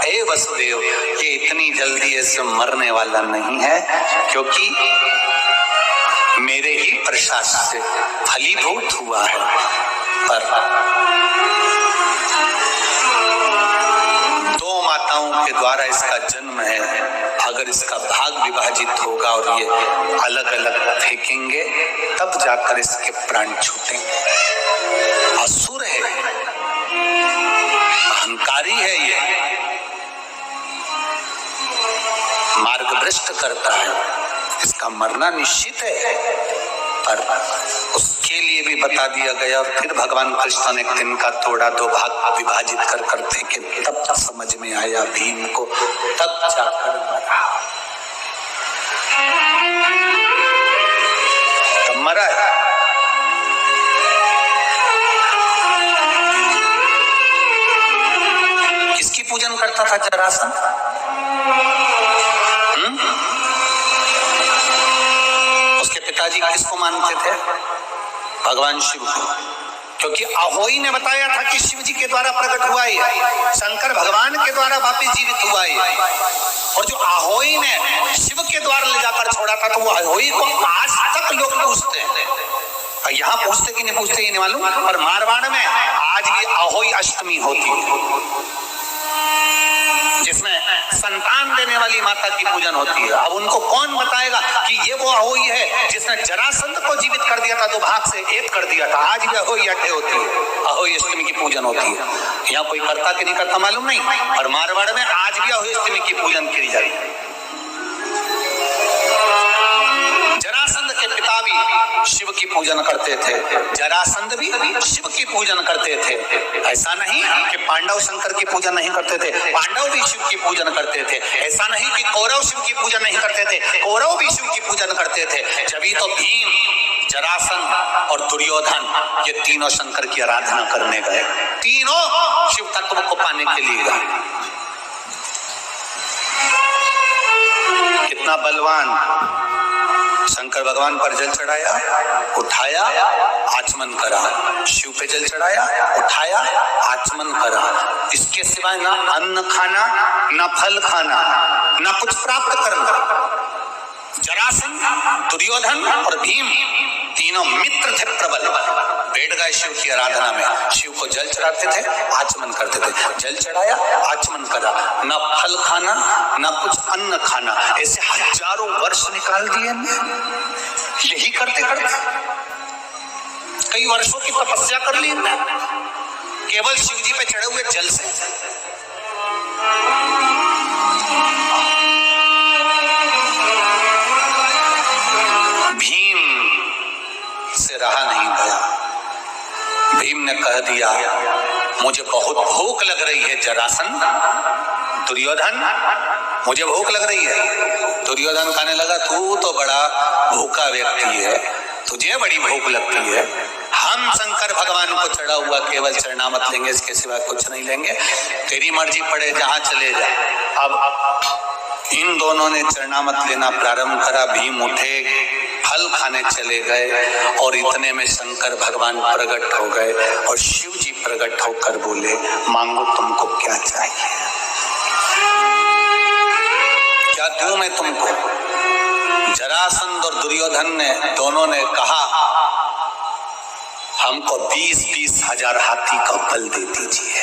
हे वसुदेव, ये इतनी जल्दी ऐसे मरने वाला नहीं है, क्योंकि मेरे ही प्रसाद से फलीभूत हुआ है। पर दो माताओं के द्वारा इसका जन्म है, अगर इसका भाग विभाजित होगा और ये अलग अलग फेंकेंगे, तब जाकर इसके प्राण छूटेंगे। असुर है, अहंकारी है, ये मार्ग भ्रष्ट करता है, इसका मरना निश्चित है। पर उसके लिए भी बता दिया गया और फिर भगवान कृष्ण ने तिनका तोड़ा, दो भाग विभाजित कर कर फेंके, तब समझ में आया भीम को, तब जाकर मरा, तब मरा है। किसकी पूजन करता था जरासंध? उसके पिताजी किसको मानते थे? भगवान शिव को, क्योंकि अहोई ने बताया था कि शिव जी के द्वारा प्रकट हुआ है, शंकर भगवान के द्वारा वापिस जीवित हुआ है। और जो अहोई ने शिव के द्वारा ले जाकर छोड़ा था, तो वो अहोई को आज तक लोग पूछते हैं। यहाँ पूछते कि नहीं पूछते ये नहीं मालूम, पर मारवाड़ में आज भी अहोई अष्टमी होती है, जिसमें संतान देने वाली माता की पूजन होती है। अब उनको कौन बताएगा कि ये वो अहोई है जिसने जरासंध को जीवित कर दिया था, दो भाग से एक कर दिया था। आज भी अहोई अठे होती है, अहोई अष्टमी की पूजन होती है। यहाँ कोई करता कि नहीं करता मालूम नहीं, और मारवाड़ में आज भी अहोई अष्टमी की पूजन की जाती है। जरासंध के पिता भी शिव की पूजन करते थे, जरासंध भी शिव की पूजन करते थे। ऐसा नहीं कि पांडव शंकर की पूजन नहीं करते थे, पांडव भी शिव की पूजन करते थे। ऐसा नहीं कि कौरव शिव की पूजन नहीं करते थे, कौरव भी शिव की पूजन करते थे। जभी तो भीम, जरासंध और दुर्योधन ये तीनों शंकर की आराधना करने गए, तीनों शिव तत्व को पाने के लिए गए। कितना बलवान! शंकर भगवान पर जल चढ़ाया, उठाया, आचमन करा, शिव पे जल चढ़ाया, उठाया, आचमन करा। इसके सिवाय ना अन्न खाना, ना फल खाना, ना कुछ प्राप्त करना। जरासंध, दुर्योधन और भीम तीनों मित्र थे प्रबल, बैठ गए शिव की आराधना में, शिव को जल चढ़ाते थे, आचमन करते थे। जल चढ़ाया, आचमन करा, ना फल खाना, ना कुछ अन्न खाना, ऐसे हजारों वर्ष निकाल दिए। यही करते करते कई वर्षों की तपस्या कर ली केवल शिव जी पे चढ़े हुए जल से। भीम से रहा नहीं गया, भीम ने कह दिया मुझे बहुत भूख लग रही है जरासंध। दुर्योधन मुझे भूख लग रही है। दुर्योधन कहने लगा तू तो बड़ा भूखा व्यक्ति है, तुझे बड़ी भूख लगती है। हम शंकर भगवान को चढ़ा हुआ केवल चरणामत लेंगे, इसके सिवा कुछ नहीं लेंगे। तेरी मर्जी पड़े जहां चले जा। अब इन दोनों ने चरणामत लेना प्रारंभ करा। भीम उठे, फल खाने चले गए और इतने में शंकर भगवान प्रकट हो गए और शिव जी प्रकट होकर बोले मांगो तुमको क्या चाहिए, क्या दूं मैं तुमको। जरासंध और दुर्योधन ने दोनों ने कहा हमको 20-20 हजार हाथी का बल दे दीजिए।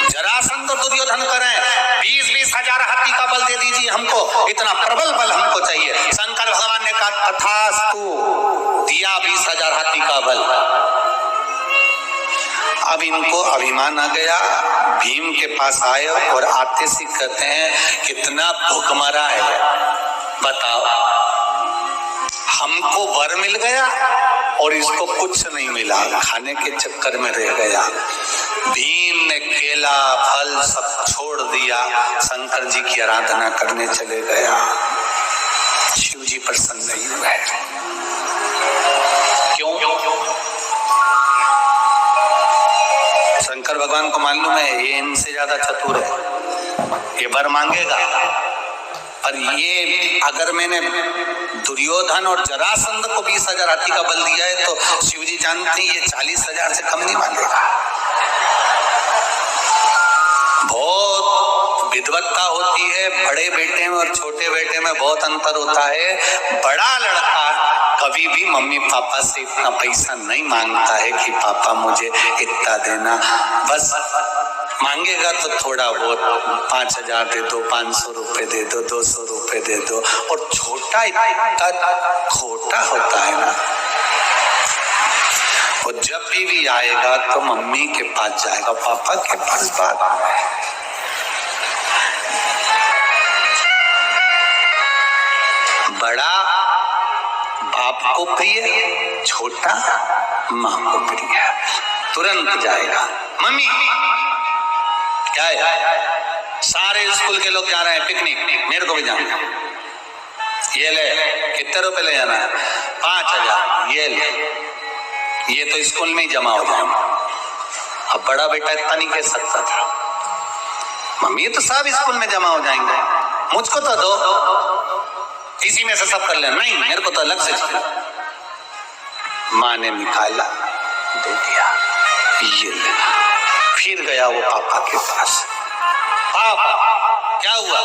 जरासंध और दुर्योधन करें 20-20 हजार हाथी का बल दे दीजिए हमको, इतना प्रबल बल हमको चाहिए। शंकर भगवान ने कहा तथास्तु, दिया 20 हजार हाथी का बल। अब इनको अभिमान आ गया, भीम के पास आए और आते से कहते हैं कितना भूखमरा है, बताओ हमको वर मिल गया और इसको कुछ नहीं मिला, खाने के चक्कर में रह गया। भीम ने केला फल सब छोड़ दिया, शंकर जी की आराधना करने चले गया। शिव जी प्रसन्न नहीं हुए। क्यों? शंकर भगवान को मालूम है ये इनसे ज्यादा चतुर है, ये वर मांगेगा। और ये अगर मैंने दुर्योधन और जरासंध को 20 हजार हाथी का बल दिया है तो शिव जी जानते हैं ये 40 हजार से कम नहीं मांगेगा। बहुत विद्वत्ता होती है, बड़े बेटे में और छोटे बेटे में बहुत अंतर होता है। बड़ा लड़का कभी भी मम्मी पापा से इतना पैसा नहीं मांगता है कि पापा मुझे इतना देना, बस मांगेगा तो थोड़ा बहुत 5000 दे दो, 500 रुपए दे दो, 200 रुपए दे दो। और छोटा इतना खोटा होता है ना, वो जब भी आएगा तो मम्मी के पास जाएगा, पापा के पास बात है। बड़ा बाप को प्रिय, छोटा माँ को प्रिय। तुरंत जाएगा मम्मी क्या है, सारे स्कूल के लोग जा रहे हैं पिकनिक, मेरे को भी जाना है। ये ले, कितने रुपए ले जाना है? 5000। ये ले, ये तो स्कूल में ही जमा हो जाएगा। अब बड़ा बेटा इतना नहीं कह सकता था, मम्मी ये तो सब स्कूल में जमा हो जाएंगे, मुझको तो दो, इसी में से सब कर लेना। नहीं, मेरे को तो अलग से चाहिए। माँ ने निकाला, दे दिया। ये ले, फिर गया वो पापा के पास। पापा क्या हुआ?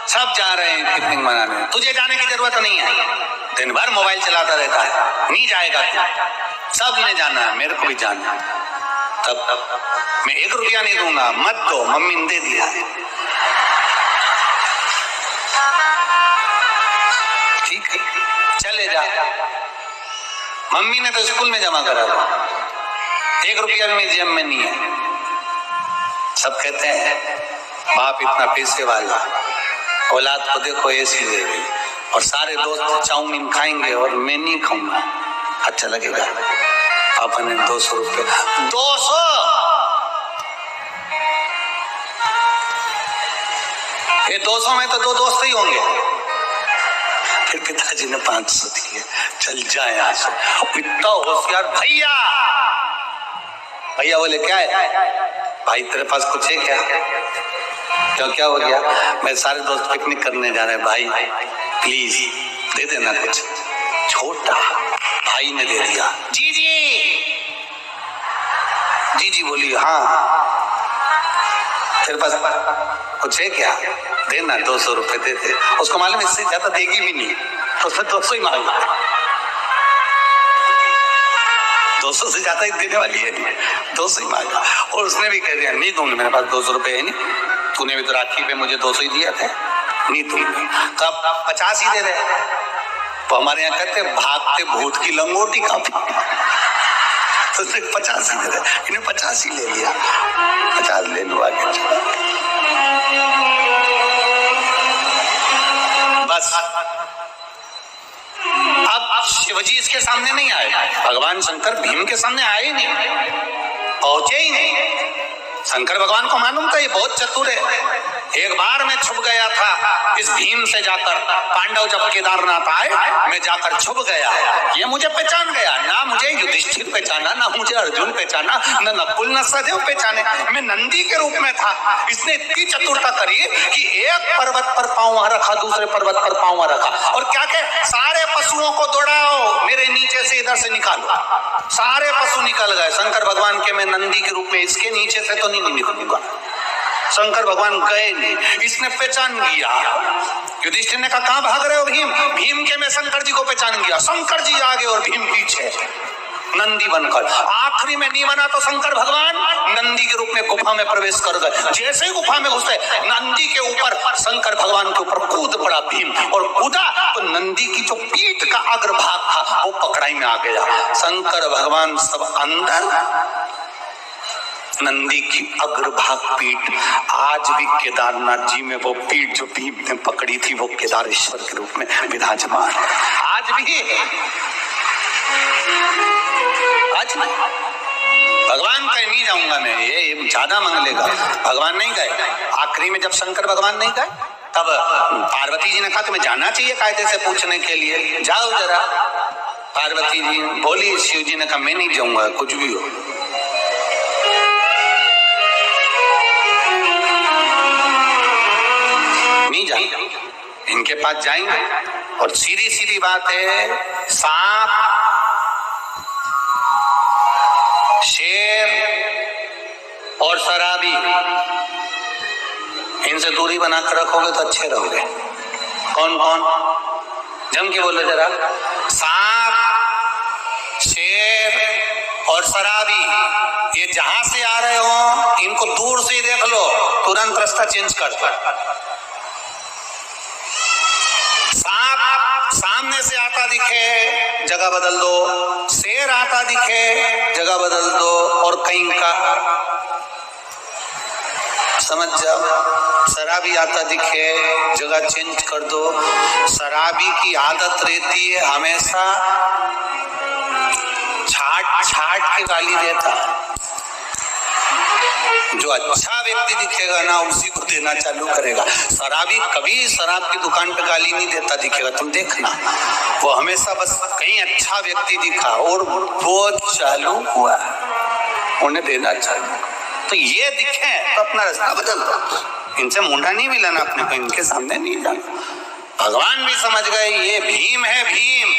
सब जा रहे हैं पिकनिक मनाने, तुझे जाने की जरूरत नहीं है, दिन भर मोबाइल चलाता रहता है, नहीं जाएगा तू। सब ने जाना है, मेरे को भी जाना है। तब मैं 1 रुपया नहीं दूंगा, मत दो, मम्मी ने दे दिया। ठीक है चले जा। मम्मी ने तो स्कूल में जमा करा था, 1 रुपया भी मेरी जेब में नहीं है। सब कहते हैं बाप इतना पैसे वाला, औलाद को देखो ऐसी दे गई, और सारे दोस्त चाउमीन खाएंगे और मैं नहीं खाऊंगा, अच्छा लगेगा? पापा ने 200 रुपये, 200 ये 200 में तो 2 दोस्त ही होंगे। फिर पिताजी ने 500 दिए, चल जाए यहाँ से। इतना होशियार भैया, भैया बोले क्या है भाई, तेरे पास कुछ है क्या? क्यों, क्या हो गया? मैं सारे दोस्त पिकनिक करने जा रहे हैं भाई, प्लीज दे देना कुछ। छोटा भाई ने दे दिया। जी जी, जी जी बोली हाँ, तेरे पास कुछ है क्या? देना, 200 रुपए दे दे। उसको मालूम इससे ज्यादा देगी भी नहीं, तो उसने 200 ही मांगा। 200 से ज्यादा ही देने वाली है नहीं, 200 ही मांगा। और उसने भी कह दिया नहीं दूंगी, मेरे पास 200 रुपए है नहीं, तूने भी तो राखी पे मुझे 200 ही दिया था, नहीं दूंगी, तो अब 50 ही दे दे। तो हमारे यहाँ कहते भागते भूत की लंगोटी काफी, तो उसने 50 ही दे दे, इन्हें 50 ही ले लिया। 50 ले लो आगे, बस। अब अब शिवजी इसके सामने नहीं आए, भगवान शंकर भीम के सामने आए ही नहीं, पहुंचे ही नहीं। शंकर भगवान को मालूम था ये बहुत चतुर है। एक बार मैं छुप गया था इस भीम से जाकर, पांडव जब केदारनाथ आए मैं जाकर छुप गया, ये मुझे पहचान गया। ना मुझे युधिष्ठिर पहचाना, ना मुझे अर्जुन पहचाना, ना नकुल न सहदेव पहचाने, मैं नंदी के रूप में था। इसने इतनी चतुरता करी कि एक पर्वत पर पांव वहां रखा, दूसरे पर्वत पर पांव वहां रखा, और क्या कहे, सारे पशुओं को दौड़ाओ, मेरे नीचे से इधर से निकालो। सारे पशु निकल गए। शंकर भगवान के मैं नंदी के रूप में इसके नीचे से तो नहीं निकलूंगा। शंकर भगवान गए नहीं, इसने पहचान लिया। युधिष्ठिर ने कहा कहां भाग रहे हो भीम? भीम के मैं शंकर जी को पहचान गया। शंकर जी आगे और भीम पीछे, नंदी बनकर। आखिरी में नहीं बना तो शंकर भगवान नंदी के रूप में गुफा में प्रवेश कर गए। जैसे ही गुफा में घुसे, नंदी के ऊपर शंकर भगवान के ऊपर कूद पड़ा भीम, और कूदा तो नंदी की जो पीठ का अग्रभाग था वो पकड़ाई में आ गया। शंकर भगवान सब अंदर, नंदी की अग्रभाग पीठ आज भी केदारनाथ जी में वो पीठ जो भीम ने पकड़ी थी वो केदारेश्वर के रूप में विराजमान है आज भी। आज भगवान कहे नहीं जाऊंगा मैं, ये ज्यादा मांग लेगा। भगवान नहीं गए। आखिरी में जब शंकर भगवान नहीं गए तब पार्वती जी ने कहा तुम्हें जाना चाहिए कायदे से पूछने के लिए, जाओ जरा। पार्वती जी बोली, शिव जी ने कहा मैं नहीं जाऊंगा कुछ भी हो। नहीं जाएंगे, इनके पास जाएंगे। और सीधी सीधी बात है, सांप, शेर और शराबी, इनसे दूरी बनाकर रखोगे तो अच्छे रहोगे। कौन कौन? जम के बोलो जरा। सांप, शेर और शराबी, ये जहां से आ रहे हो इनको दूर से ही देख लो, तुरंत रास्ता चेंज कर दो। सांप सामने से आता दिखे जगह बदल दो, शेर आता दिखे जगह बदल दो, और कहीं का समझ जाओ। शराबी आता दिखे जगह चेंज कर दो। शराबी की आदत रहती है हमेशा छाट छाट के गाली देता। जो अच्छा व्यक्ति दिखेगा ना उसी को देना चालू करेगा। शराबी कभी शराब की दुकान पे गाली नहीं देता दिखेगा, तुम देखना। वो हमेशा बस कहीं अच्छा व्यक्ति दिखा और वो चालू हुआ, उन्हें देना चालू। तो ये दिखे तो अपना रास्ता बदल दो। इनसे मुंडा नहीं मिलाना अपने को, इनके सामने नहीं जाना। भगवान भी समझ गए ये भीम है, भीम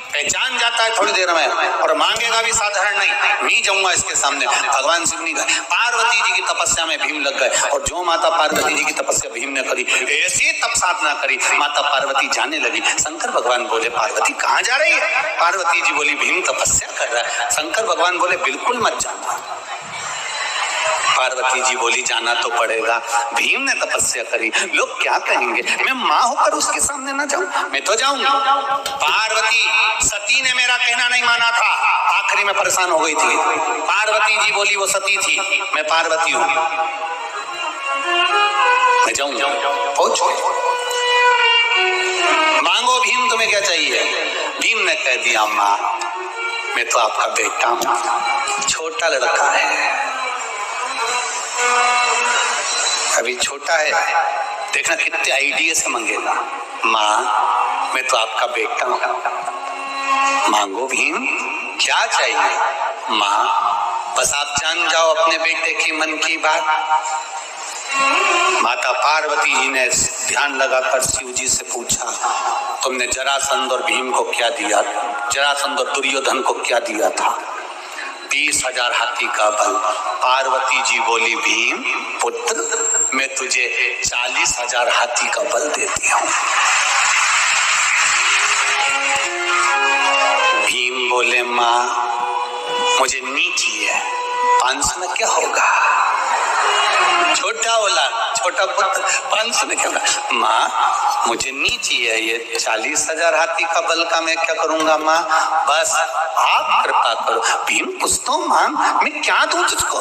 पहचान जाता है थोड़ी देर में, और मांगेगा भी साधारण नहीं जाऊंगा इसके सामने। भगवान शिव नहीं गए। पार्वती जी की तपस्या में भीम लग गए, और जो माता पार्वती जी की तपस्या भीम ने करी, ऐसी तप साधना करी, माता पार्वती जाने लगी। शंकर भगवान बोले पार्वती कहाँ जा रही है? पार्वती जी बोली भीम तपस्या कर रहा है। शंकर भगवान बोले बिल्कुल मत जाना। पार्वती जी बोली जाना तो पड़ेगा, भीम ने तपस्या करी, लोग क्या कहेंगे, मैं माँ होकर उसके सामने ना जाऊं? मैं तो जाऊंगी। पार्वती सती ने मेरा कहना नहीं माना था, आखिरी में परेशान हो गई थी। पार्वती जी बोली वो सती थी, मैं पार्वती हूं, मैं जाऊंगा। पूछो, मांगो भीम तुम्हें क्या चाहिए? भीम ने कह दिया माँ मैं तो आपका बेटा हूं, छोटा लड़का है, अभी छोटा है, देखना कितने आइडिया से मांगेगा। माँ मैं तो आपका बेटा हूं, मांगो भीम क्या चाहिए? माँ बस आप जान जाओ अपने बेटे की मन की बात। माता पार्वती जी ने ध्यान लगाकर शिव जी से पूछा तुमने जरासंध और भीम को क्या दिया? जरासंध और दुर्योधन को क्या दिया था? 20,000 हाथी का बल। पार्वती जी बोली भीम पुत्र मैं तुझे 40,000 हाथी का बल देती हूँ। भीम बोले माँ मुझे नहीं चाहिए, 500 में क्या होगा? छोटा बोला, छोटा पुत्र 500 में क्या होगा? माँ मुझे नहीं चाहिए ये 40,000 हाथी का बल का, मैं क्या करूंगा माँ? बस आप कृपा करो। भीम कुछ तो मांग, मैं क्या दूं तुझको?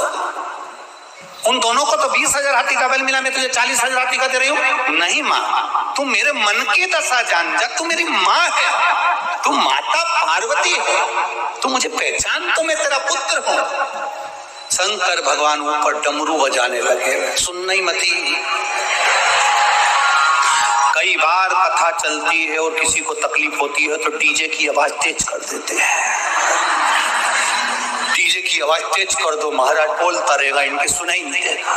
उन दोनों को तो 20,000 हाथी का बल मिला, मैं तुझे 40,000 हाथी का दे रही हूँ। नहीं माँ तू मेरे मन की दशा जान जा, तू मेरी माँ है, तू माता पार्वती है, तू मुझे पहचान, तो मैं तेरा पुत्र हूं। शंकर भगवान ऊपर डमरू बजाने लगे, सुन नहीं मती। कई बार कथा चलती है और किसी को तकलीफ होती है तो डीजे की आवाज तेज कर देते हैं। डीजे की आवाज तेज कर दो, महाराज बोलता रहेगा, इनके सुनाई नहीं देगा।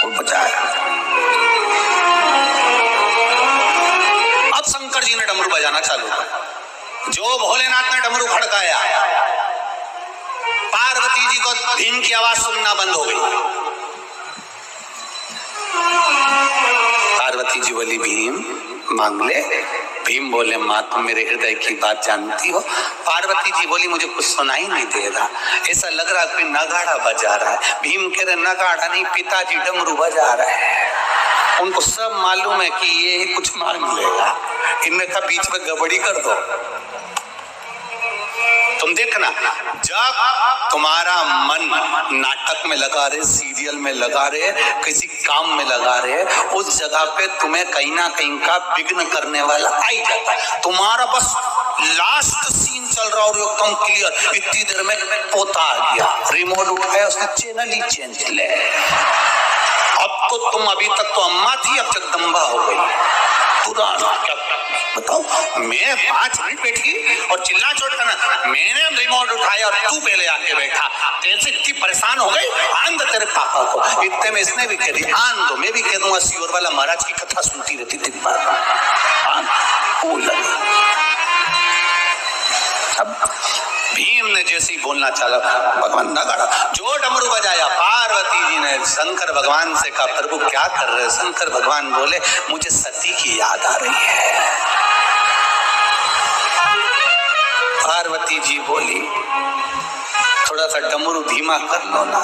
वो बचाया। अब शंकर जी ने डमरू बजाना चालू किया। जो भोलेनाथ ने डमरू खड़काया, पार्वती जी को भीम की आवाज सुनना बंद हो गई। पार्वती जी बोली भीम मांग ले। भीम बोले माँ तुम मेरे हृदय की बात जानती हो। पार्वती जी बोली मुझे कुछ सुनाई नहीं दे रहा, ऐसा लग रहा कोई नगाड़ा बजा रहा है। भीम कह रहे नगाड़ा नहीं, पिताजी डमरू बजा रहे हैं। उनको सब मालूम है कि ये कुछ मांग लेगा, इनने का बीच में गड़बड़ी कर दो। तुम देखना, जब तुम्हारा मन नाटक में लगा रहे, सीरियल में लगा रहे, किसी काम में लगा रहे, उस जगह पे तुम्हें कहीं ना कहीं का विघ्न करने वाला आ ही जाता है। तुम्हारा बस लास्ट सीन चल रहा और एकदम क्लियर, इतनी देर में पोता आ गया, रिमोट उठाया, उसने चैनल ही चेंज ले। अब तो तुम अभी तक तो अम्मा थी, अब जगदम्बा हो गई। पुराना क्या बताओ, मैं 5 मिनट बैठी और चिल्ला चोट करना, मैंने रिमोट उठाया और तू पहले आके बैठा, कैसे इतनी परेशान हो गई, आंद तेरे पापा को। इतने में इसने भी कह दी आंद दो, मैं भी कह दूंगा सियोर वाला महाराज की कथा सुनती रहती थी। अब भीम ने जैसे ही बोलना चला, भगवान नगाड़ा जो डमरू बजाया, पार्वती जी ने शंकर भगवान से कहा प्रभु क्या कर रहे हो। शंकर भगवान बोले मुझे सती की याद आ रही है। पार्वती जी बोली थोड़ा सा डमरू धीमा कर लो ना।